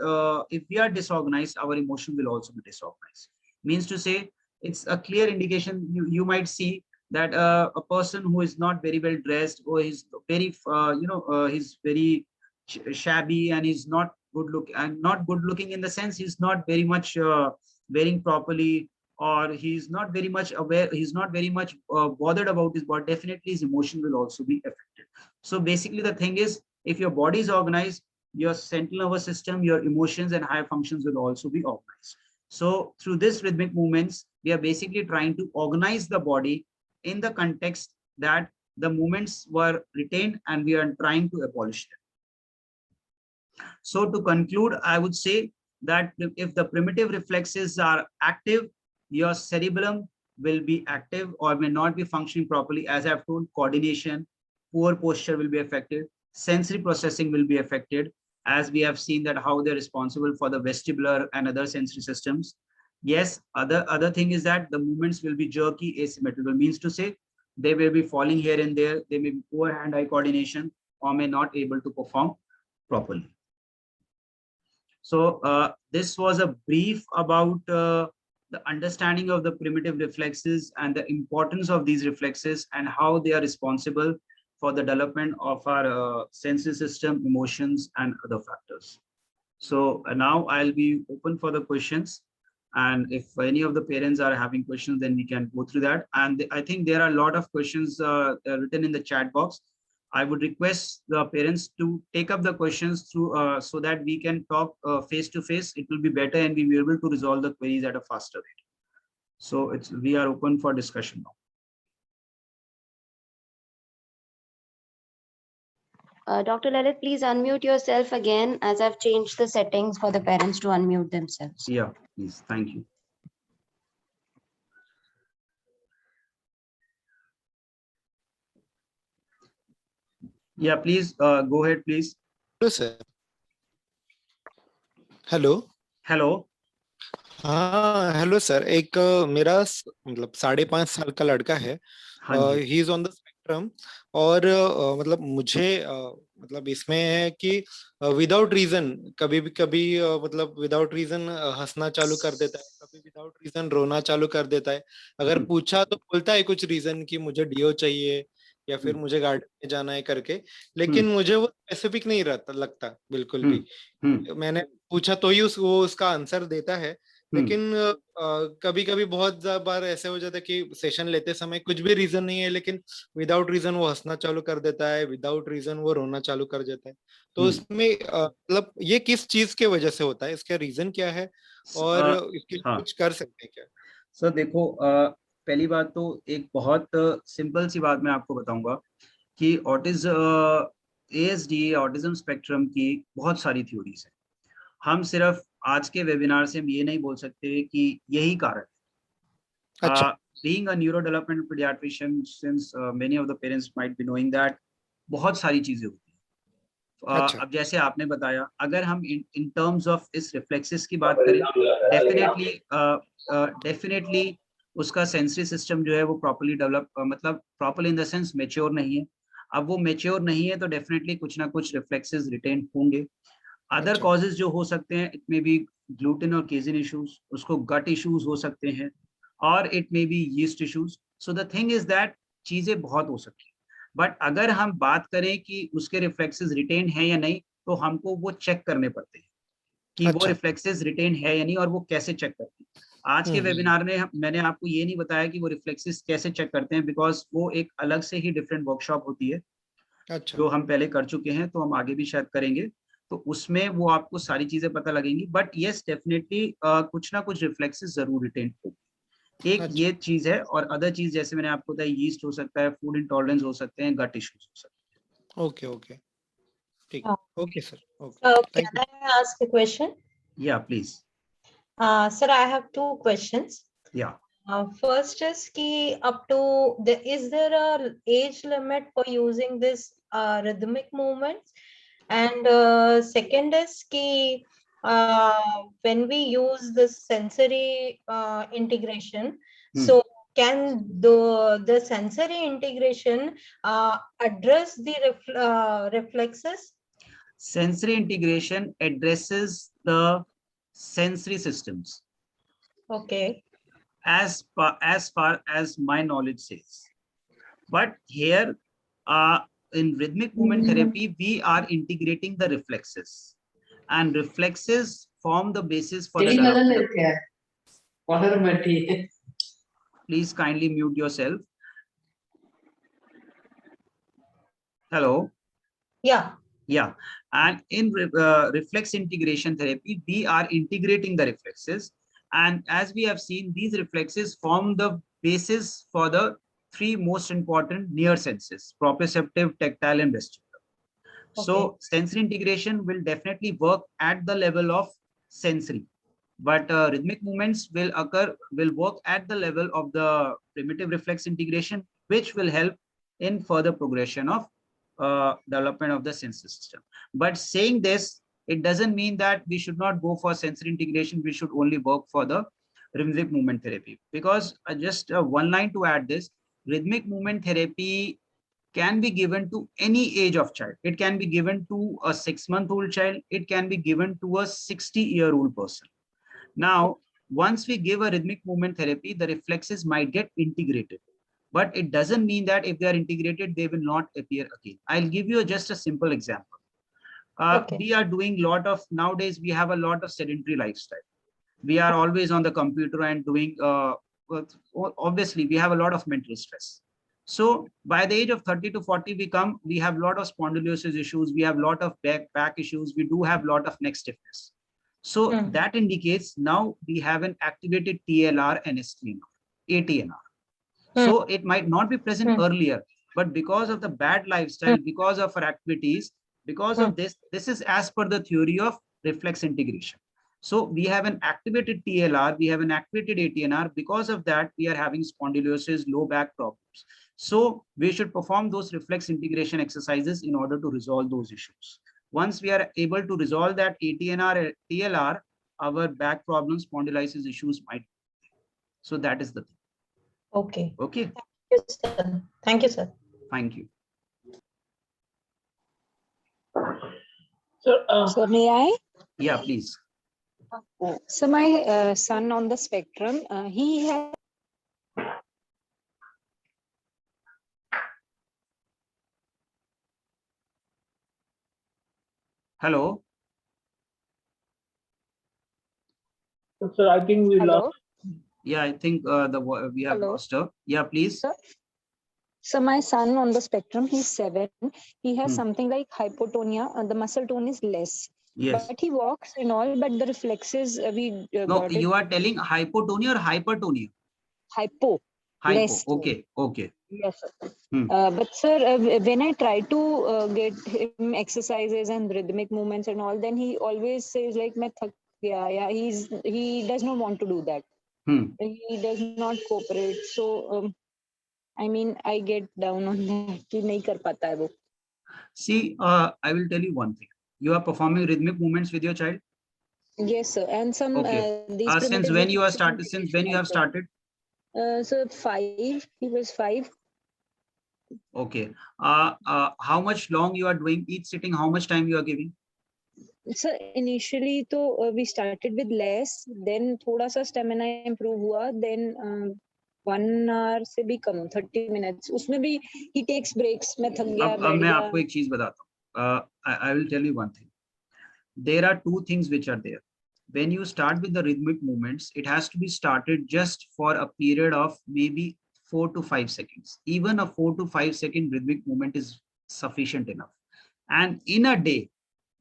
Speaker 1: if we are disorganized, our emotion will also be disorganized. Means to say, it's a clear indication. You might see that a person who is not very well dressed, or is very he's very shabby and he's not good look, and not good looking in the sense he's not very much wearing properly, or he's not very much aware, he's not very much bothered about his body, definitely his emotion will also be affected. So basically the thing is, if your body is organized, your central nervous system, your emotions and higher functions will also be organized. So through this rhythmic movements, we are basically trying to organize the body in the context that the movements were retained and we are trying to abolish them. So to conclude, I would say that if the primitive reflexes are active, your cerebellum will be active or may not be functioning properly. As I've told, coordination, poor posture will be affected, sensory processing will be affected, as we have seen that how they're responsible for the vestibular and other sensory systems. Yes, other thing is that the movements will be jerky, asymmetrical, means to say they will be falling here and there, they may be poor hand-eye coordination or may not able to perform properly. So this was a brief about the the understanding of the primitive reflexes and the importance of these reflexes and how they are responsible for the development of our sensory system, emotions, and other factors. So now I'll be open for the questions. And if any of the parents are having questions, then we can go through that. And I think there are a lot of questions written in the chat box. I would request the parents to take up the questions through so that we can talk face to face. It will be better and we'll be able to resolve the queries at a faster rate. So we are open for discussion now.
Speaker 2: Dr. Lalit, please unmute yourself again, as I've changed the settings for the parents to unmute themselves.
Speaker 1: Yeah, please. Thank you. Yeah, please go ahead, please.
Speaker 3: Hello, sir. Hello.
Speaker 1: Hello.
Speaker 3: हाँ hello sir, एक मेरा मतलब 5.5 साल का लड़का है. He is on the spectrum. और मतलब मुझे मतलब इसमें है कि विदाउट रीजन कभी मतलब विदाउट रीजन हंसना चालू कर देता है, कभी विदाउट रीजन रोना चालू कर देता है. अगर पूछा तो बोलता है कुछ रीजन कि मुझे डीओ चाहिए या फिर मुझे गार्डन में जाना है करके, लेकिन मुझे वो स्पेसिफिक नहीं लगता बिल्कुल भी. मैंने पूछा तो ही वो उसका आंसर देता है. लेकिन कभी कभी बहुत बार ऐसे हो जाता है कि सेशन लेते समय कुछ भी रीजन नहीं है, लेकिन विदाउट रीजन वो हंसना चालू कर देता है, विदाउट रीजन वो रोना चालू कर देता है. तो इसमें मतलब ये किस चीज के वजह से होता है, इसका रीजन क्या है और इसके लिए कुछ कर सकते हैं क्या?
Speaker 1: सर देखो, पहली बात तो एक बहुत सिंपल सी बात मैं आपको बताऊंगा कि ASD ऑटिज्म स्पेक्ट्रम की बहुत सारी थ्योरीज है. हम सिर्फ आज के वेबिनार से हम ये नहीं बोल सकते कि यही कारण है. Being a neurodevelopmental pediatrician, since many of the parents might be knowing that बहुत सारी चीजें होती हैं. अब जैसे आपने बताया, अगर हम इन टर्म्स ऑफ इस रिफ्लेक्सेस की बात करें, डेफिनेटली उसका सेंसरी सिस्टम जो है वो प्रॉपर्ली डेवलप, मतलब properly in the sense mature नहीं है. अब वो मैच्योर नहीं है तो डेफिनेटली कुछ ना कुछ रिफ्लेक्सेस रिटेन होंगे. अदर कॉजेज जो हो सकते हैं, इट मे बी ग्लूटेन और केजिन इश्यूज, उसको गट इश्यूज हो सकते हैं, और it may be yeast issues. So the thing is that चीजें बहुत हो सकती हैं. बट अगर हम बात करें कि उसके रिफ्लेक्सेस रिटेन है या नहीं, तो हमको वो चेक करने पड़ते हैं कि वो रिफ्लेक्सेस रिटेन है या नहीं, और वो कैसे चेक करते हैं. आज के वेबिनार में मैंने आपको ये नहीं बताया कि वो रिफ्लेक्सेस कैसे चेक करते हैं, बिकॉज वो एक अलग से ही डिफरेंट वर्कशॉप होती है जो हम पहले कर चुके हैं, तो हम आगे भी शायद करेंगे, तो उसमें वो आपको सारी चीजें पता लगेंगी. बट यस, डेफिनेटली कुछ ना कुछ रिफ्लेक्सेस जरूर रिटेन होगी. एक ये चीज है, और अदर चीज जैसे मैंने आपको बताया, यीस्ट हो सकता है, फूड इंटॉलरेंस हो सकते हैं, गट इश्यूज हो सकते हैं.
Speaker 3: ओके ठीक. Okay sir.
Speaker 4: Can I ask a question?
Speaker 1: Yeah, please.
Speaker 4: Sir, I have two questions.
Speaker 1: Yeah.
Speaker 4: First is ki is there a age limit for using this rhythmic movements? And second is ki when we use this sensory integration, so can the sensory integration address the reflexes?
Speaker 1: Sensory integration addresses the sensory systems.
Speaker 4: Okay.
Speaker 1: As far as my knowledge says. But here, in rhythmic movement therapy, we are integrating the reflexes, and reflexes form the basis for the development. Please kindly mute yourself. Hello. Yeah. And in reflex integration therapy, we are integrating the reflexes. And as we have seen, these reflexes form the basis for the three most important near senses: proprioceptive, tactile, and vestibular. Okay. So sensory integration will definitely work at the level of sensory, but rhythmic movements will work at the level of the primitive reflex integration, which will help in further progression of development of the sensory system. But saying this, it doesn't mean that we should not go for sensory integration. We should only work for the rhythmic movement therapy, because just one line to add this: rhythmic movement therapy can be given to any age of child. It can be given to a 6-month-old child. It can be given to a 60-year-old person. Now, Once we give a rhythmic movement therapy, the reflexes might get integrated. But it doesn't mean that if they are integrated, they will not appear again. I'll give you just a simple example.
Speaker 4: Okay.
Speaker 1: We are doing nowadays, we have a lot of sedentary lifestyle. We are always on the computer and doing, obviously, we have a lot of mental stress. So by the age of 30 to 40, we have a lot of spondylosis issues. We have a lot of back issues. We do have a lot of neck stiffness. So that indicates now we have an activated TLR and STNR, ATNR. So it might not be present earlier, but because of the bad lifestyle, because of our activities, because of this is as per the theory of reflex integration. So we have an activated TLR, we have an activated ATNR. Because of that, we are having spondylosis, low back problems. So we should perform those reflex integration exercises in order to resolve those issues. Once we are able to resolve that ATNR, TLR, our back problems, spondylosis issues might. So that is the thing.
Speaker 4: Okay.
Speaker 1: Okay.
Speaker 4: Thank you, sir. Thank you, sir.
Speaker 1: Thank you.
Speaker 5: So may I?
Speaker 1: Yeah, please.
Speaker 5: So my son on the spectrum, he has.
Speaker 1: Hello.
Speaker 6: So I think we
Speaker 5: Hello.
Speaker 6: lost.
Speaker 1: Yeah, I think we have
Speaker 5: Hello.
Speaker 1: lost her. Yeah, please.
Speaker 5: Sir? So my son on the spectrum, he's 7. He has
Speaker 1: Hmm.
Speaker 5: something like hypotonia. The muscle tone is less.
Speaker 1: Yes.
Speaker 5: But he walks and all, but the reflexes we
Speaker 1: No,
Speaker 5: got it.
Speaker 1: you are telling hypotonia or hypertonia?
Speaker 5: Hypo.
Speaker 1: Hypo.
Speaker 5: Less.
Speaker 1: Okay. Okay.
Speaker 5: Yes, sir.
Speaker 1: Hmm.
Speaker 5: But sir, when I try to get him exercises and rhythmic movements and all, then he always says like, "Main thak gaya." Yeah, he does not want to do that.
Speaker 1: Hmm.
Speaker 5: He does not cooperate. So, I mean, I get down on that. कि नहीं कर पाता है वो.
Speaker 1: See, I will tell you one thing. You are performing rhythmic movements with your child.
Speaker 5: Yes, sir. And some
Speaker 1: Okay.
Speaker 5: these
Speaker 1: Since
Speaker 5: primitive
Speaker 1: when you have
Speaker 5: reflexes
Speaker 1: started? Since when you have started?
Speaker 5: So 5. He was 5.
Speaker 1: Okay. How much long you are doing each sitting? How much time you are giving?
Speaker 5: So initially, तो we started with less. Then थोड़ा सा stamina improve हुआ. Then 1 hour से भी कम, 30 minutes. उसमें भी he takes breaks. मैं थक गया,
Speaker 1: अब
Speaker 5: बैठ
Speaker 1: मैं
Speaker 5: गया.
Speaker 1: आपको एक चीज बताता हूँ. I will tell you one thing. There are two things which are there. When you start with the rhythmic movements, it has to be started just for a period of maybe 4 to 5 seconds. Even a 4 to 5 second rhythmic movement is sufficient enough. And in a day,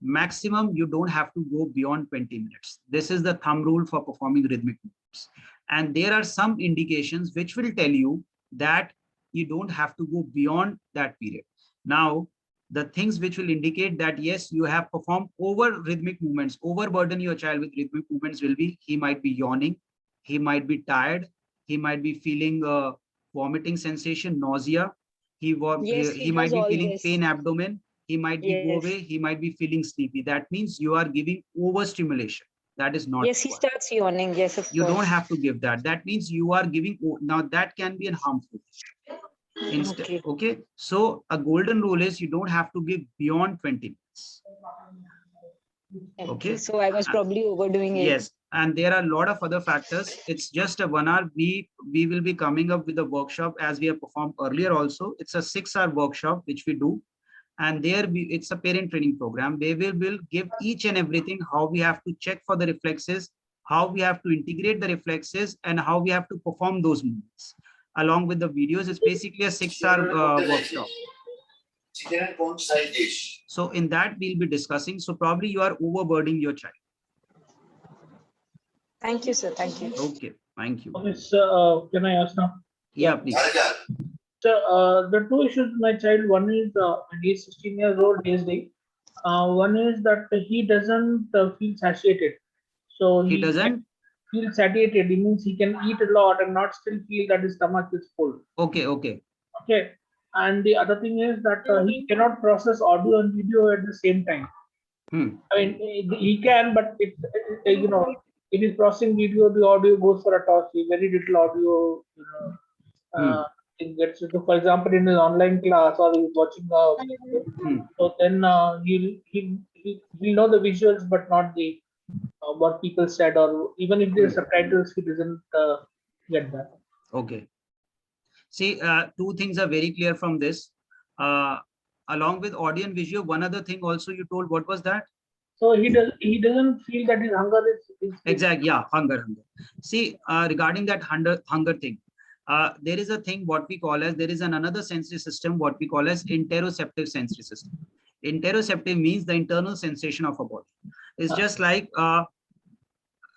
Speaker 1: maximum, you don't have to go beyond 20 minutes. This is the thumb rule for performing rhythmic movements. And there are some indications which will tell you that you don't have to go beyond that period. Now, the things which will indicate that yes, you have performed over rhythmic movements, overburden your child with rhythmic movements will be, he might be yawning, he might be tired, he might be feeling vomiting sensation, nausea,
Speaker 5: Yes,
Speaker 1: he might
Speaker 5: does
Speaker 1: be
Speaker 5: all
Speaker 1: feeling
Speaker 5: this.
Speaker 1: pain abdomen, he might be go
Speaker 5: Yes.
Speaker 1: away, he might be feeling sleepy. That means you are giving overstimulation. That is not
Speaker 5: Yes, he
Speaker 1: required.
Speaker 5: starts yawning. Yes, of
Speaker 1: You
Speaker 5: course.
Speaker 1: don't have to give that. That means you are giving, now that can be a harmful instead.
Speaker 5: Okay.
Speaker 1: Okay. So a golden rule is you don't have to give beyond 20 minutes. Okay.
Speaker 5: So I was probably overdoing it.
Speaker 1: Yes. And there are a lot of other factors. It's just a 1 hour. We will be coming up with a workshop as we have performed earlier also. It's a 6-hour workshop which we do. And there it's a parent training program. They will give each and everything, how we have to check for the reflexes, how we have to integrate the reflexes, and how we have to perform those movements. Along with the videos, it's basically a 6-hour workshop. So in that we'll be discussing. So probably you are overburdening your child.
Speaker 5: Thank you, sir. Thank you.
Speaker 1: Okay, thank you.
Speaker 6: Okay, so can I ask now?
Speaker 1: Yeah, please.
Speaker 6: So the two issues with my child, one is when he's 16 years old, one is that he doesn't feel satiated. So
Speaker 1: He doesn't?
Speaker 6: feel satiated. It means he can eat a lot and not still feel that his stomach is full.
Speaker 1: Okay, okay.
Speaker 6: Okay. And the other thing is that he cannot process audio and video at the same time. I mean, he can, but you know, if he's processing video, the audio goes for a toss. Very little audio, you know, it gets into, for example, in his online class or he's watching a video, so then he'll know the visuals but not the what people said, or even if there's subtitles, he doesn't get that.
Speaker 1: Okay. See, two things are very clear from this. Along with audio and visual, one other thing also you told, what was that?
Speaker 6: So he doesn't feel that his hunger is
Speaker 1: Exactly. Yeah, hunger. See, regarding that hunger thing, there is a thing what we call as, there is another sensory system what we call as interoceptive sensory system. Interoceptive means the internal sensation of a body. It's just like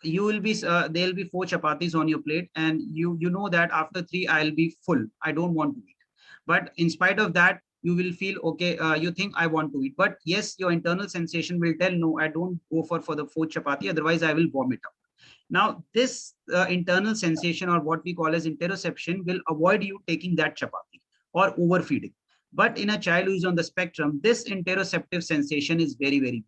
Speaker 1: you will be there'll be 4 chapatis on your plate, and you know that after 3 I'll be full, I don't want to eat. But in spite of that, you will feel okay, you think I want to eat, but yes, your internal sensation will tell, no, I don't go for the 4th chapati, otherwise I will vomit out. Now this internal sensation, or what we call as interoception, will avoid you taking that chapati or overfeeding. But in a child who is on the spectrum, this interoceptive sensation is very, very weak.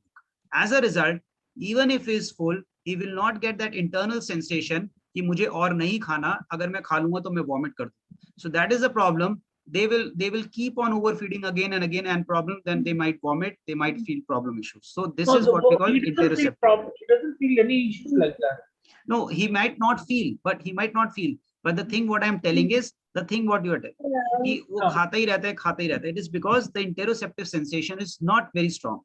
Speaker 1: As a result, even if he is full, he will not get that internal sensation कि मुझे और नहीं खाना, अगर मैं खा लूंगा तो मैं vomit कर दूं. So that is a problem. They will keep on overfeeding again and again, and problem, then they might vomit, they might feel problem issues. So this is what we call interoceptive.
Speaker 6: He doesn't feel any issues like that.
Speaker 1: No, he might not feel, but the thing what I'm telling is, the thing what you are telling, कि वो खाता ही रहता है. It is because the interoceptive sensation is not very strong.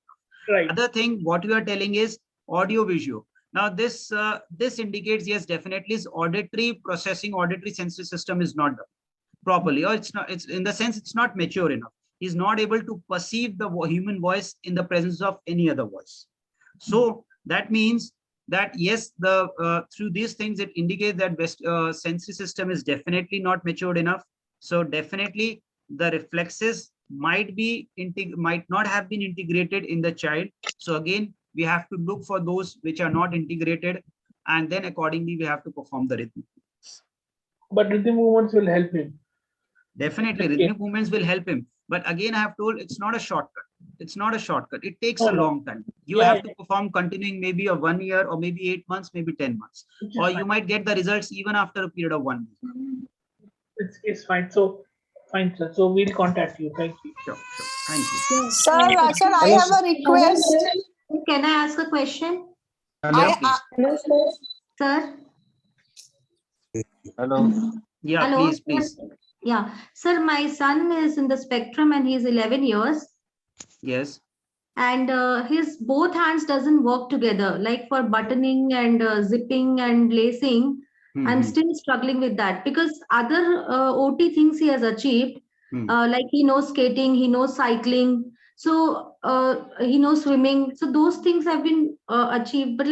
Speaker 6: Right.
Speaker 1: Other thing what you are telling is audio visual. Now this indicates, yes, definitely his auditory sensory system is not done properly, or it's in the sense it's not mature enough. He's not able to perceive the human voice in the presence of any other voice. So that means that yes, through these things it indicates that sensory system is definitely not matured enough. So definitely the reflexes might not have been integrated in the child. So again, we have to look for those which are not integrated, and then accordingly we have to perform the rhythmic movements.
Speaker 6: But rhythm movements will help him.
Speaker 1: Definitely, rhythmic movements will help him. But again, I have told, it's not a shortcut. It's not a shortcut. It takes a long time. You have to perform continuing maybe a 1 year, or maybe 8 months, maybe 10 months. Or you might get the results even after a period of 1 year.
Speaker 6: It's fine. So fine, sir. So we'll contact you. Thank you.
Speaker 1: Sure. Thank you.
Speaker 7: Sir, I have a request.
Speaker 2: Can I ask a question?
Speaker 1: Hello,
Speaker 2: Sir?
Speaker 1: Hello. Yeah,
Speaker 2: Hello.
Speaker 1: please.
Speaker 2: Yeah. Sir, my son is in the spectrum and he's 11 years.
Speaker 1: Yes.
Speaker 2: And his both hands doesn't work together, like for buttoning and zipping and lacing. I'm still struggling with that, because other OT things he has achieved, like he knows skating, he knows cycling, so he knows swimming. So those things have been achieved, but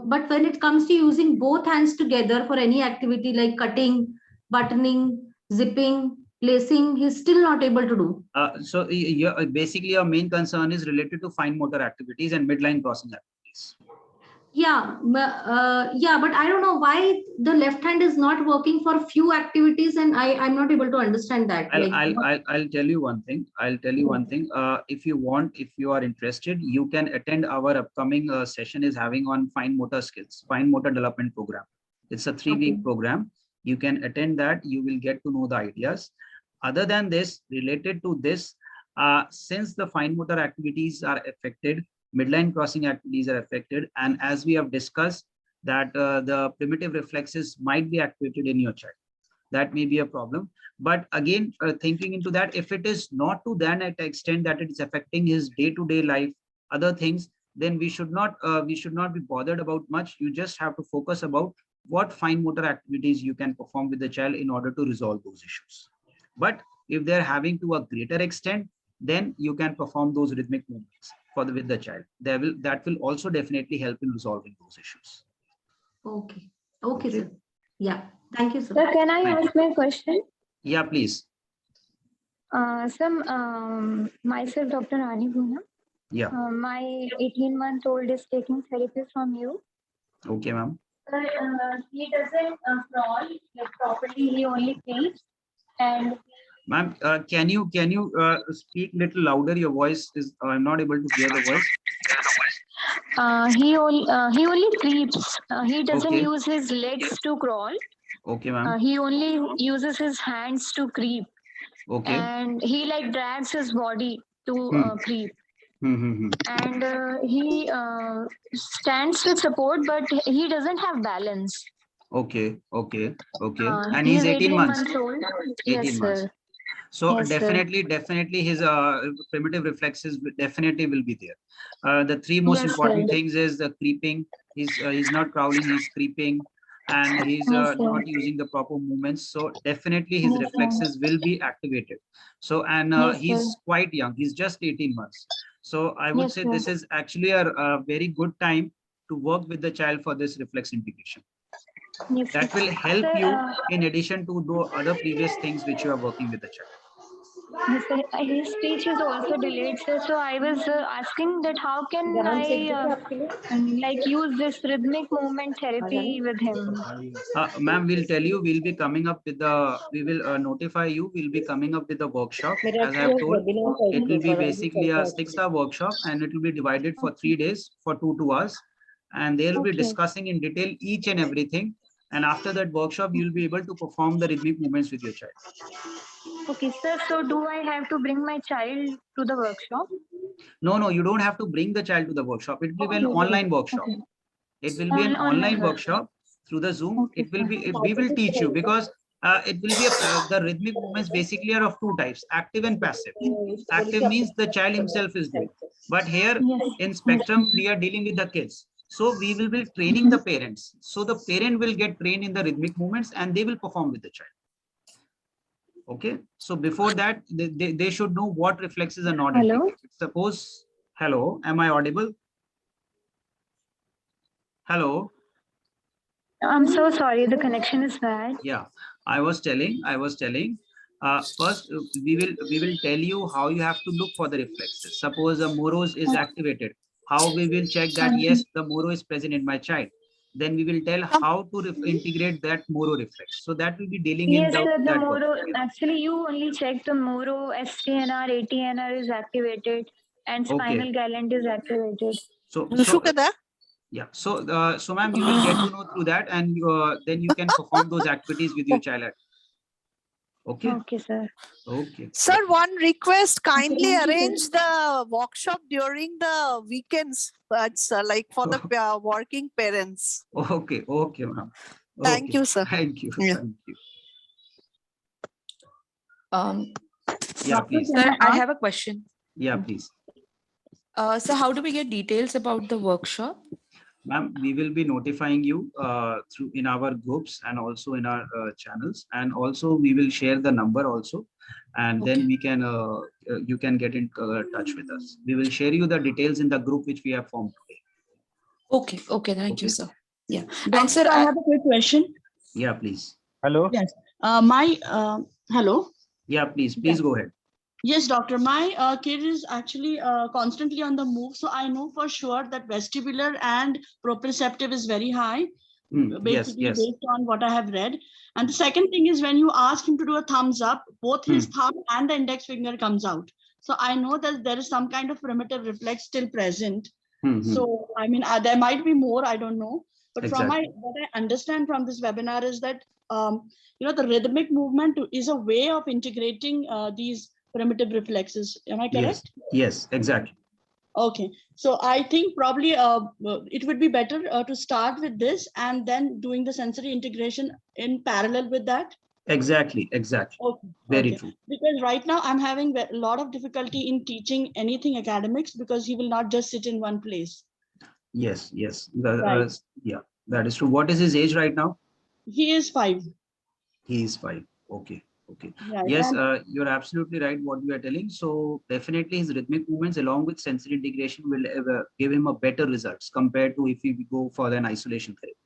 Speaker 2: but when it comes to using both hands together for any activity like cutting, buttoning, zipping, lacing, he's still not able to do.
Speaker 1: So basically your main concern is related to fine motor activities and midline crossing activities.
Speaker 2: Yeah, but I don't know why the left hand is not working for few activities, and I'm not able to understand that.
Speaker 1: I'll tell you one thing. If you want, if you are interested, you can attend our upcoming session is having on fine motor skills, fine motor development program. It's a 3-week program. You can attend that. You will get to know the ideas. Other than this, related to this, since the fine motor activities are affected, midline crossing activities are affected, and as we have discussed that the primitive reflexes might be activated in your child, that may be a problem. But again, thinking into that, if it is not to that extent that it is affecting his day-to-day life, other things, then we should not be bothered about much. You just have to focus about what fine motor activities you can perform with the child in order to resolve those issues. But if they're having to a greater extent, then you can perform those rhythmic movements with the child. That will also definitely help in resolving those issues.
Speaker 2: Okay, sir. Yeah, thank you, sir.
Speaker 8: Sir, can I ask my question?
Speaker 1: Yeah, please.
Speaker 8: Sir, myself, Dr. Ani Bhuna.
Speaker 1: Yeah.
Speaker 8: My 18-month-old is taking therapy from you.
Speaker 1: Okay, ma'am.
Speaker 8: Sir, he doesn't crawl properly. He only sleeps. And
Speaker 1: ma'am, can you speak little louder? Your voice is I'm not able to hear the voice.
Speaker 8: He only creeps. He doesn't use his legs to crawl.
Speaker 1: Okay, ma'am.
Speaker 8: He only uses his hands to creep.
Speaker 1: Okay.
Speaker 8: And he drags his body to creep. And he stands with support, but he doesn't have balance.
Speaker 1: Okay. And
Speaker 8: He
Speaker 1: he's
Speaker 8: is
Speaker 1: 18 months.
Speaker 8: old.
Speaker 1: 18
Speaker 8: Yes,
Speaker 1: months.
Speaker 8: sir.
Speaker 1: So
Speaker 8: Yes, sir.
Speaker 1: definitely his primitive reflexes definitely will be there. The three most
Speaker 8: Yes,
Speaker 1: important
Speaker 8: sir.
Speaker 1: things is the creeping. He's not crawling, he's creeping, and he's
Speaker 8: Yes, sir.
Speaker 1: not using the proper movements. So definitely his
Speaker 8: Yes, sir.
Speaker 1: reflexes will be activated. So, and
Speaker 8: Yes, sir.
Speaker 1: he's quite young. He's just 18 months. So I would
Speaker 8: Yes,
Speaker 1: say
Speaker 8: sir.
Speaker 1: this is actually a very good time to work with the child for this reflex integration.
Speaker 8: Yes, sir.
Speaker 1: That will help
Speaker 8: Sir,
Speaker 1: you in addition to the other previous things which you are working with the child.
Speaker 8: yes, sir. His speech is also delayed, sir. So I was asking that how can I like use this rhythmic movement therapy with him?
Speaker 1: Ma'am, we'll tell you, we'll be coming up with the, we will notify you, we'll be coming up with the workshop. As I have told, it will be basically a 6-hour workshop and it will be divided for 3 days for 2 hours. And they will be
Speaker 8: Okay.
Speaker 1: discussing in detail each and everything. And after that workshop, you'll be able to perform the rhythmic movements with your child.
Speaker 8: Okay, sir. So do I have to bring my child to the workshop?
Speaker 1: No, you don't have to bring the child to the workshop. It will be an online workshop.
Speaker 8: Okay.
Speaker 1: It will be an online workshop through the Zoom.
Speaker 8: Okay,
Speaker 1: It will
Speaker 8: sir.
Speaker 1: be, we will teach you because it will be the rhythmic movements basically are of 2 types, active and passive. Active means the child himself is doing. But here
Speaker 8: Yes.
Speaker 1: in Spectrum, we are dealing with the kids. So we will be training the parents. So the parent will get trained in the rhythmic movements and they will perform with the child. Okay. So before that, they should know what reflexes are not
Speaker 8: Hello?
Speaker 1: integrated. Suppose, hello, am I audible? Hello.
Speaker 8: I'm so sorry. The connection is bad.
Speaker 1: Yeah, I was telling, first we will tell you how you have to look for the reflexes. Suppose a Moros is activated, how we will check that yes, the Moro is present in my child. Then we will tell how to integrate that Moro reflex. So that will be dealing in
Speaker 8: Yes, sir. The
Speaker 1: that
Speaker 8: Moro,
Speaker 1: work.
Speaker 8: actually, you only check the Moro, STNR, ATNR is activated and spinal gland is activated.
Speaker 1: So
Speaker 7: Nushukada?
Speaker 1: yeah, so ma'am, you will get to know through that, and then you can perform those activities with your child. Okay.
Speaker 8: Okay, sir.
Speaker 1: Okay.
Speaker 7: Sir, one request, kindly arrange the workshop during the weekends. It's like for the working parents.
Speaker 1: Okay, ma'am.
Speaker 7: Thank you, sir.
Speaker 1: Thank you.
Speaker 7: Yeah.
Speaker 1: Thank you.
Speaker 9: Yeah,
Speaker 1: please.
Speaker 9: Sir, I have a question.
Speaker 1: Yeah, please.
Speaker 9: So how do we get details about the workshop?
Speaker 1: Ma'am, we will be notifying you through in our groups and also in our channels, and also we will share the number also, and then we can you can get in touch with us. We will share you the details in the group which we have formed today.
Speaker 9: Okay, thank you, sir. Yeah.
Speaker 10: Doctor,
Speaker 9: And sir,
Speaker 10: I have a quick question.
Speaker 1: Yeah, please.
Speaker 10: Hello. Yes. Hello.
Speaker 1: Yeah, please go ahead.
Speaker 10: Yes, doctor. My kid is actually constantly on the move, so I know for sure that vestibular and proprioceptive is very high, basically
Speaker 1: yes.
Speaker 10: based on what I have read. And the second thing is when you ask him to do a thumbs up, both his thumb and the index finger comes out. So I know that there is some kind of primitive reflex still present. So I mean, there might be more. I don't know. But from what I understand from this webinar is that the rhythmic movement is a way of integrating these primitive reflexes. Am I correct?
Speaker 1: Yes, exactly.
Speaker 10: Okay, so I think probably it would be better to start with this and then doing the sensory integration in parallel with that.
Speaker 1: Exactly.
Speaker 10: Okay.
Speaker 1: Very true.
Speaker 10: Because right now I'm having a lot of difficulty in teaching anything academics because he will not just sit in one place.
Speaker 1: Yes.
Speaker 10: Right.
Speaker 1: Yeah, that is true. What is his age right now?
Speaker 10: He is 5.
Speaker 1: He is 5. Okay.
Speaker 10: Right.
Speaker 1: Yes, you're absolutely right what you are telling. So definitely his rhythmic movements along with sensory integration will give him a better results compared to if we go for an isolation therapy,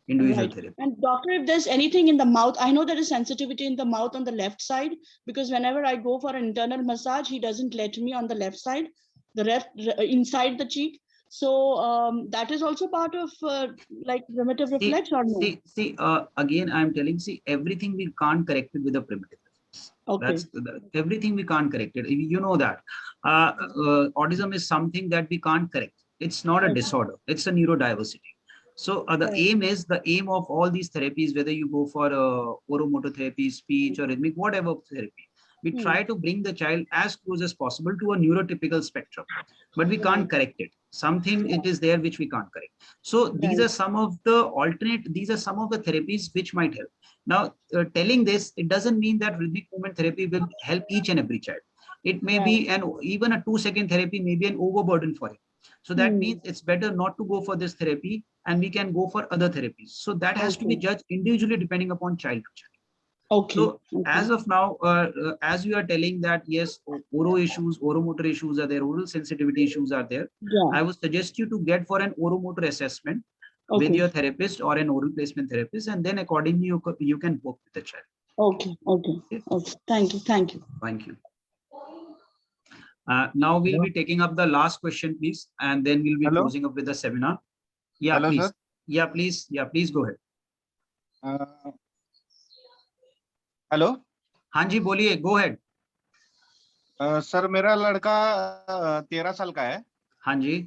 Speaker 1: individual therapy.
Speaker 10: And doctor, if there's anything in the mouth, I know there is sensitivity in the mouth on the left side because whenever I go for an internal massage, he doesn't let me on the left side, inside the cheek. So that is also part of like primitive reflex or no?
Speaker 1: See, again, I'm telling, everything we can't correct it with a primitive reflex.
Speaker 10: Okay.
Speaker 1: Everything we can't correct it. You know that autism is something that we can't correct. It's not a disorder. It's a neurodiversity. So the aim of all these therapies, whether you go for oromotor therapy, speech or rhythmic, whatever therapy, we try to bring the child as close as possible to a neurotypical spectrum, but we can't correct it. Something it is there which we can't correct. So these are some of the these are some of the therapies which might help. Now, telling this, it doesn't mean that rhythmic movement therapy will help each and every child. It may be even a 2-second therapy may be an overburden for him. So that means it's better not to go for this therapy, and we can go for other therapies. So that has to be judged individually depending upon child to child.
Speaker 10: Okay.
Speaker 1: So as of now, as you are telling that yes, oro issues, oromotor issues are there, oral sensitivity issues are there, I would suggest you to get for an oromotor assessment with your therapist or an oral placement therapist, and then accordingly you can work with the child.
Speaker 10: Okay. Thank you.
Speaker 1: Thank you. Now we'll be taking up the last question, please, and then we'll be closing up with the seminar. Yeah,
Speaker 11: Hello,
Speaker 1: please.
Speaker 11: sir.
Speaker 1: Yeah, please. Yeah, please go ahead.
Speaker 11: Hello
Speaker 1: हाँ जी, बोलिए, गो head.
Speaker 11: Sir, मेरा लड़का 13 साल का है।
Speaker 1: हाँ जी।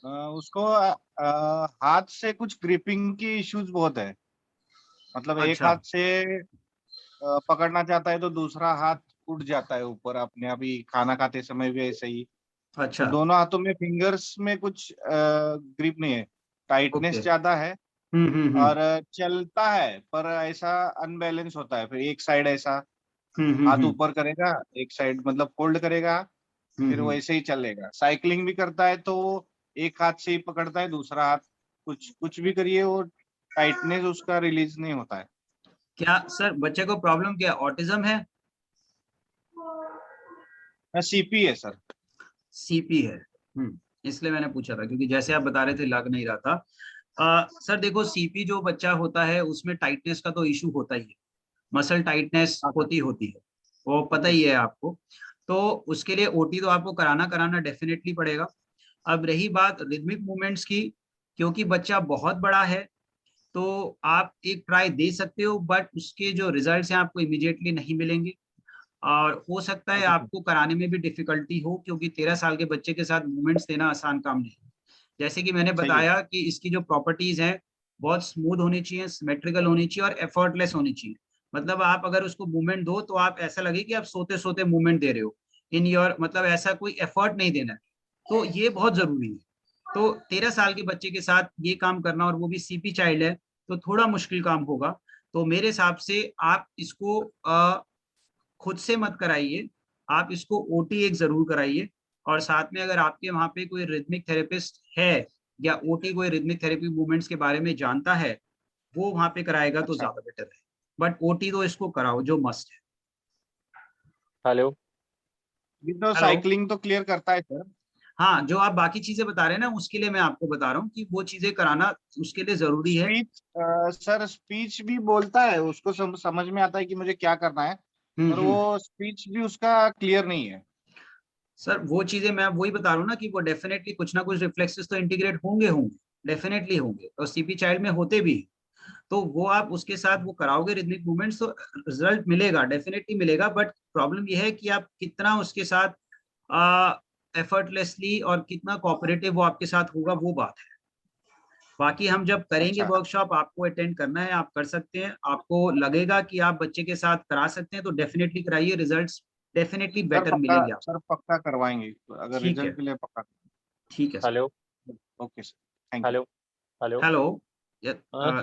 Speaker 11: उसको हाथ से कुछ ग्रिपिंग की इश्यूज बहुत है। मतलब एक हाथ से पकड़ना चाहता है तो दूसरा हाथ उठ जाता है ऊपर अपने, अभी खाना खाते समय भी ऐसे ही।
Speaker 1: अच्छा।
Speaker 11: तो दोनों हाथों में फिंगर्स में कुछ ग्रिप नहीं है, टाइटनेस ज्यादा है और चलता है पर ऐसा अनबैलेंस होता है। फिर एक साइड ऐसा हाथ ऊपर करेगा, एक साइड मतलब फोल्ड करेगा, फिर वैसे ही चलेगा। साइकिलिंग भी करता है तो एक हाथ से ही पकड़ता है, दूसरा हाथ कुछ भी करिए वो टाइटनेस उसका रिलीज नहीं होता है।
Speaker 1: क्या सर बच्चे को प्रॉब्लम क्या, ऑटिज्म है?
Speaker 11: सीपी है सर।
Speaker 1: सीपी है। इसलिए मैंने पूछा था, क्योंकि जैसे आप बता रहे थे लग नहीं रहा था। सर देखो, सीपी जो बच्चा होता है उसमें टाइटनेस का तो इशू होता ही है, मसल टाइटनेस होती है, वो पता ही है आपको। तो उसके लिए ओटी तो आपको कराना डेफिनेटली पड़ेगा। अब रही बात रिदमिक मूवमेंट्स की, क्योंकि बच्चा बहुत बड़ा है तो आप एक ट्राई दे सकते हो, बट उसके जो रिजल्ट्स हैं आपको इमीडिएटली नहीं मिलेंगे, और हो सकता है आपको कराने में भी डिफिकल्टी हो, क्योंकि 13 साल के बच्चे के साथ मूवमेंट्स देना आसान काम नहीं है। जैसे कि मैंने बताया कि इसकी जो प्रॉपर्टीज हैं बहुत स्मूथ होनी चाहिए, सिमेट्रिकल होनी चाहिए और एफर्टलेस होनी चाहिए। मतलब आप अगर उसको मूवमेंट दो तो आप ऐसा लगे कि आप सोते सोते मूवमेंट दे रहे हो इन योर, मतलब ऐसा कोई एफर्ट नहीं देना है। तो ये बहुत जरूरी है। तो 13 साल के बच्चे के साथ ये काम करना, और वो भी सीपी चाइल्ड है, तो थोड़ा मुश्किल काम होगा। तो मेरे हिसाब से आप इसको खुद से मत कराइए, आप इसको ओटी एक जरूर कराइए, और साथ में अगर आपके वहाँ पे कोई रिदमिक थेरेपिस्ट है या ओटी कोई रिदमिक थेरेपी मूवमेंट्स के बारे में जानता है, वो वहाँ पे कराएगा तो ज्यादा बेटर है। बट ओटी तो इसको कराओ, जो मस्ट है।
Speaker 11: हेलो, ये तो साइकिलिंग तो क्लियर करता है सर।
Speaker 1: हाँ, जो आप बाकी चीजें बता रहे हैं ना, उसके लिए मैं आपको बता रहा हूँ कि वो चीजें कराना उसके लिए जरूरी है।
Speaker 11: सर स्पीच भी बोलता है, उसको समझ में आता है कि मुझे क्या करना है, पर वो स्पीच भी उसका क्लियर नहीं है।
Speaker 1: सर वो चीजें मैं वही बता रहा हूँ ना कि वो डेफिनेटली कुछ ना कुछ रिफ्लेक्सेस तो इंटीग्रेट होंगे, डेफिनेटली होंगे, और सीपी चाइल्ड में होते भी। तो वो आप उसके साथ वो कराओगे रिदमिक मूवमेंट्स, तो रिजल्ट मिलेगा, डेफिनेटली मिलेगा। बट प्रॉब्लम ये है कि आप कितना उसके साथ एफर्टलेसली और कितना कोऑपरेटिव वो आपके साथ होगा, वो बात है। बाकी हम जब करेंगे वर्कशॉप, आपको अटेंड करना है, आप कर सकते हैं। आपको लगेगा कि आप बच्चे के साथ करा सकते हैं तो डेफिनेटली कराइए, रिजल्ट्स डेफिनेटली बेटर मिलेंगे आपको।
Speaker 11: सर पक्का करवाएंगे, अगर रिजल्ट के लिए पक्का।
Speaker 1: ठीक है।
Speaker 11: Hello, okay sir, thank you.
Speaker 1: Hello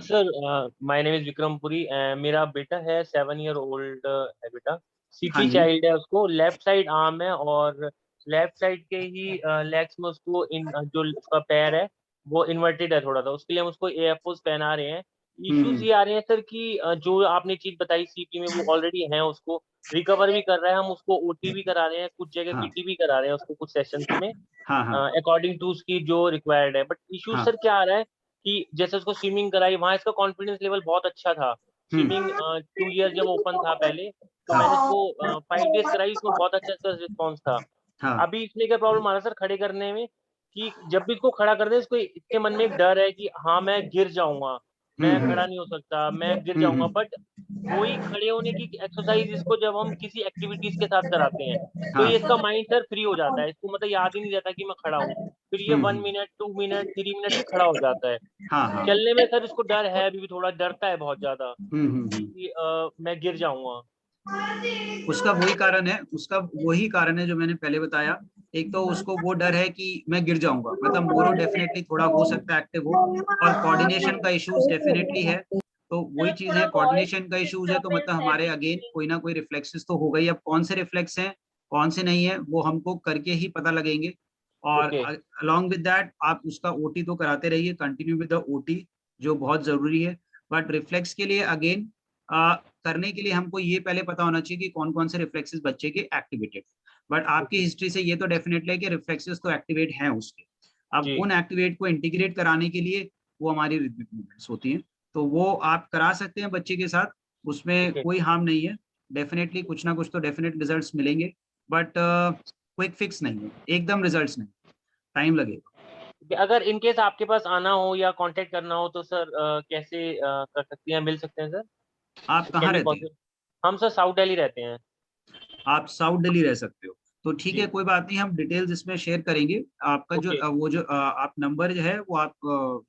Speaker 12: sir, my name is Vikrampuri. मेरा बेटा है 7 ईयर ओल्ड है बेटा, सीपी चाइल्ड है। उसको लेफ्ट साइड आर्म है और लेफ्ट साइड के ही लेग्स में उसको जो उसका पैर है वो इन्वर्टेड है थोड़ा सा। उसके लिए हम उसको एयरफोर्स पहना रहे हैं। इश्यूज ये आ रहे हैं सर कि जो आपने चीज बताई सीपी में वो ऑलरेडी है, उसको रिकवर भी कर रहा है। हम उसको ओटी भी करा रहे हैं, कुछ जगह पीटी भी करा रहे हैं उसको कुछ सेशंस में अकॉर्डिंग टू उसकी जो रिक्वायर्ड है। बट इशू सर क्या आ रहा है कि जैसे उसको स्विमिंग कराई, वहां इसका कॉन्फिडेंस लेवल बहुत अच्छा था। स्विमिंग 2 ईयर जब ओपन था पहले, तो मैंने उसको 5 डेज कराई, उसमें बहुत अच्छा इसका रिस्पॉन्स था। अभी इसमें क्या प्रॉब्लम आ रहा है सर खड़े करने में, कि जब भी इसको खड़ा कर दे इसको इसके मन में एक डर है कि हाँ मैं गिर जाऊंगा, मैं खड़ा नहीं हो सकता, मैं गिर जाऊंगा। बट वही खड़े होने की एक्सरसाइज इसको जब हम किसी एक्टिविटीज के साथ कराते हैं तो ये इसका माइंड सर फ्री हो जाता है। इसको मतलब याद ही नहीं रहता कि मैं खड़ा हूँ। फिर ये 1 मिनट 2 मिनट 3 मिनट में खड़ा हो जाता है। चलने में सर इसको डर है, अभी भी थोड़ा डरता है बहुत ज्यादा कि मैं गिर जाऊंगा।
Speaker 1: उसका वही कारण है जो मैंने पहले बताया। एक तो उसको वो डर है कि मैं गिर जाऊंगा, मतलब मोरो डेफिनेटली थोड़ा हो सकता है एक्टिव हो, और कोऑर्डिनेशन का इश्यूज डेफिनेटली है। तो वही चीज है, कोऑर्डिनेशन का इश्यूज है, तो मतलब हमारे अगेन कोई ना कोई रिफ्लेक्सेस तो होगा ही। अब कौन से रिफ्लेक्स हैं कौन से नहीं है वो हमको करके ही पता लगेंगे। और अलॉन्ग विद दैट आप उसका ओटी तो कराते रहिए, कंटिन्यू विद द ओटी, जो बहुत जरूरी है। बट रिफ्लेक्स के लिए अगेन करने के लिए हमको ये पहले पता होना चाहिए कि कौन कौन से रिफ्लेक्सेस बच्चे के एक्टिवेटेड। बट आपकी हिस्ट्री से ये तो डेफिनेटली है कि रिफ्लेक्सेस तो एक्टिवेट हैं उसके। अब उन एक्टिवेट को इंटीग्रेट कराने के लिए वो हमारी रिदमिक मूवमेंट्स होती हैं, तो वो आप करा सकते हैं बच्चे के साथ, उसमें कोई हार्म नहीं है। डेफिनेटली कुछ ना कुछ तो डेफिनेट रिजल्ट्स मिलेंगे, बट क्विक फिक्स नहीं है, एकदम रिजल्ट्स नहीं, टाइम लगेगा।
Speaker 12: अगर इनकेस आपके पास आना हो या कांटेक्ट करना हो तो सर कैसे कर सकते हैं, मिल सकते हैं सर?
Speaker 1: आप कहाँ रहते हैं?
Speaker 12: हम सर साउथ दिल्ली रहते हैं।
Speaker 1: आप साउथ दिल्ली रह सकते हो तो ठीक है, कोई बात नहीं, हम डिटेल्स इसमें शेयर करेंगे। आपका जो वो जो आप नंबर जो है वो आप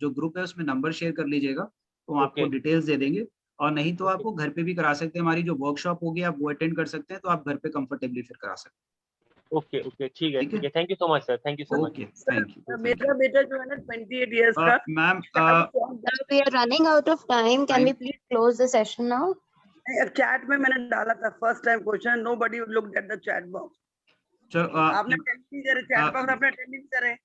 Speaker 1: जो ग्रुप है उसमें नंबर शेयर कर लीजिएगा, तो हम आपको डिटेल्स दे देंगे। और नहीं तो आपको घर पे भी करा सकते हैं, हमारी जो वर्कशॉप होगी आप वो अटेंड कर सकते हैं, तो आप घर पे कंफर्टेबली फिर करा सकते हैं।
Speaker 12: ओके ओके ठीक है, thank you so much sir, thank you so much.
Speaker 1: Okay thank you.
Speaker 13: मेरा बेटा जो है ना 28 इयर्स का
Speaker 1: ma'am,
Speaker 14: we are running out of time. Can we please close the session now?
Speaker 13: Chat में मैंने डाला था first time question, nobody looked at the chat box.
Speaker 1: चलो
Speaker 13: आपने अटेंड नहीं करे चैट बॉक्स, आपने अटेंड नहीं करे।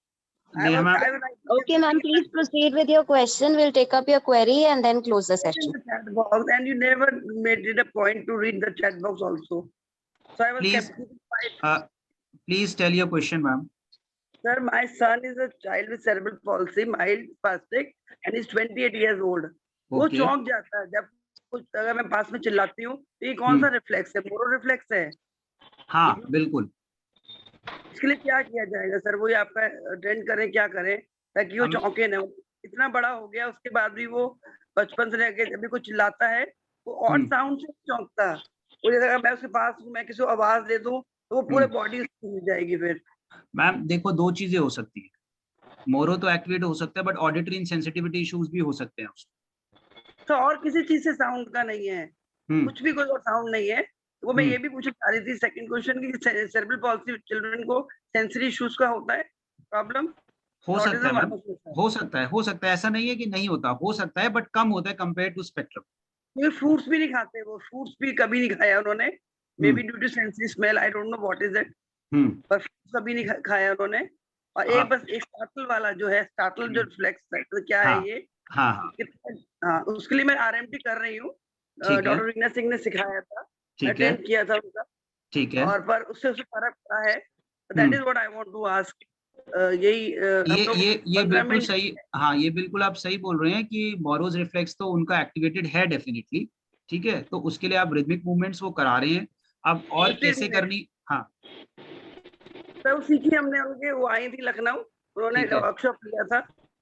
Speaker 14: Okay, ma'am, please proceed with your question. We'll take up your query and then close the session.
Speaker 13: Chat box, and you never made it a point to read the chat box also. So I was
Speaker 1: please tell your question, ma'am.
Speaker 13: Sir, my son is a child with cerebral palsy, mild spastic, and he's 28 years old. वो चौंक जाता है जब कुछ अगर मैं पास में चिल्लाती हूँ, तो ये कौन सा रिफ्लेक्स है? मोरो रिफ्लेक्स है।
Speaker 1: हाँ बिल्कुल।
Speaker 13: इसके लिए क्या किया जाएगा सर? वही आपका अटेंड करें, क्या करें ताकि वो चौंके ना? इतना बड़ा हो गया उसके बाद भी वो बचपन से लेके जब भी कुछ चिल्लाता है वो ऑड साउंड से चौंकता। वो अगर मैं उसके पास हूँ, मैं किसी को आवाज दे दूं तो वो पूरे बॉडी हिल जाएगी। फिर
Speaker 1: मैम देखो, दो चीजें हो सकती है, मोरो तो एक्टिवेट हो सकता है बट ऑडिटरी इनसेंसिटिविटी इश्यूज भी हो सकते हैं उसको।
Speaker 13: तो और किसी चीज से साउंड का नहीं है, कुछ भी कोई और साउंड नहीं है। वो मैं ये भी पूछना चाह रही थी सेकंड क्वेश्चन की, सेरेब्रल पॉल्सी चिल्ड्रन को सेंसरी इश्यूज का होता है प्रॉब्लम?
Speaker 1: हो सकता है मैम, हो सकता है, ऐसा नहीं है कि नहीं होता, हो सकता है बट कम होता है कंपेयर टू स्पेक्ट्रम।
Speaker 13: ये फ्रूट्स भी नहीं खाते, वो फ्रूट्स भी कभी नहीं खाया उन्होंने, maybe due to sensory smell, I don't know what is it, पर कभी नहीं खाया उन्होंने। और एक बस एक स्टार्टल वाला जो है, स्टार्टल जो रिफ्लेक्स तो क्या है ये? हाँ, उसके लिए मैं आरएमटी कर रही हूँ, डॉक्टर रीना सिंह ने सिखाया था, अटेंड किया था उनका,
Speaker 1: ठीक है,
Speaker 13: और पर उससे फर्क पड़ा है। That is what I want to ask.
Speaker 1: ये बिल्कुल सही, हाँ ये बिल्कुल आप सही बोल रहे हैं कि मोरोज रिफ्लेक्स तो उनका एक्टिवेटेड है डेफिनेटली, ठीक है, तो उसके लिए आप रिदमिक मूवमेंट्स वो करा रहे हैं। अब और कैसे करनी? हाँ
Speaker 13: तो सीखी हमने उनके, वो आई थी लखनऊ, उन्होंने वर्कशॉप किया था,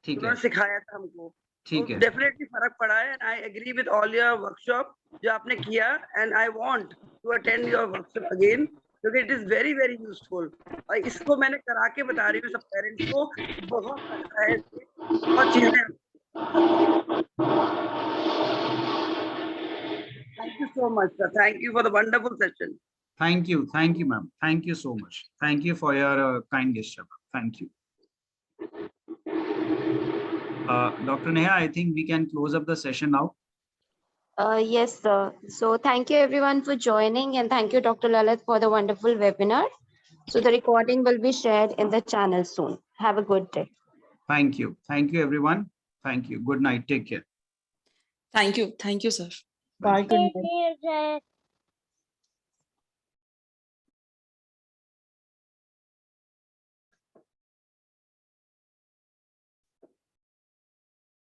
Speaker 13: उन्होंने सिखाया था हमको,
Speaker 1: ठीक है,
Speaker 13: डेफिनेटली फर्क पड़ा है। And I agree with all your workshop जो आपने किया, and I want to attend your workshop again, क्योंकि it is very very useful. और इसको मैंने करा के बता रही हूँ सब पेरेंट्स को, बहुत अच्छा है, बहुत चीजें। Thank you so much sir, thank you for the wonderful session.
Speaker 1: Thank you, ma'am. Thank you so much. Thank you for your kind gesture. Thank you. Dr. Neha, I think we can close up the session now.
Speaker 14: Yes, sir. So thank you everyone for joining, and thank you, Dr. Lalit, for the wonderful webinar. So the recording will be shared in the channel soon. Have a good day.
Speaker 1: Thank you. Thank you, everyone. Thank you. Good night. Take care.
Speaker 9: Thank you, sir.
Speaker 1: Bye.
Speaker 14: Good night.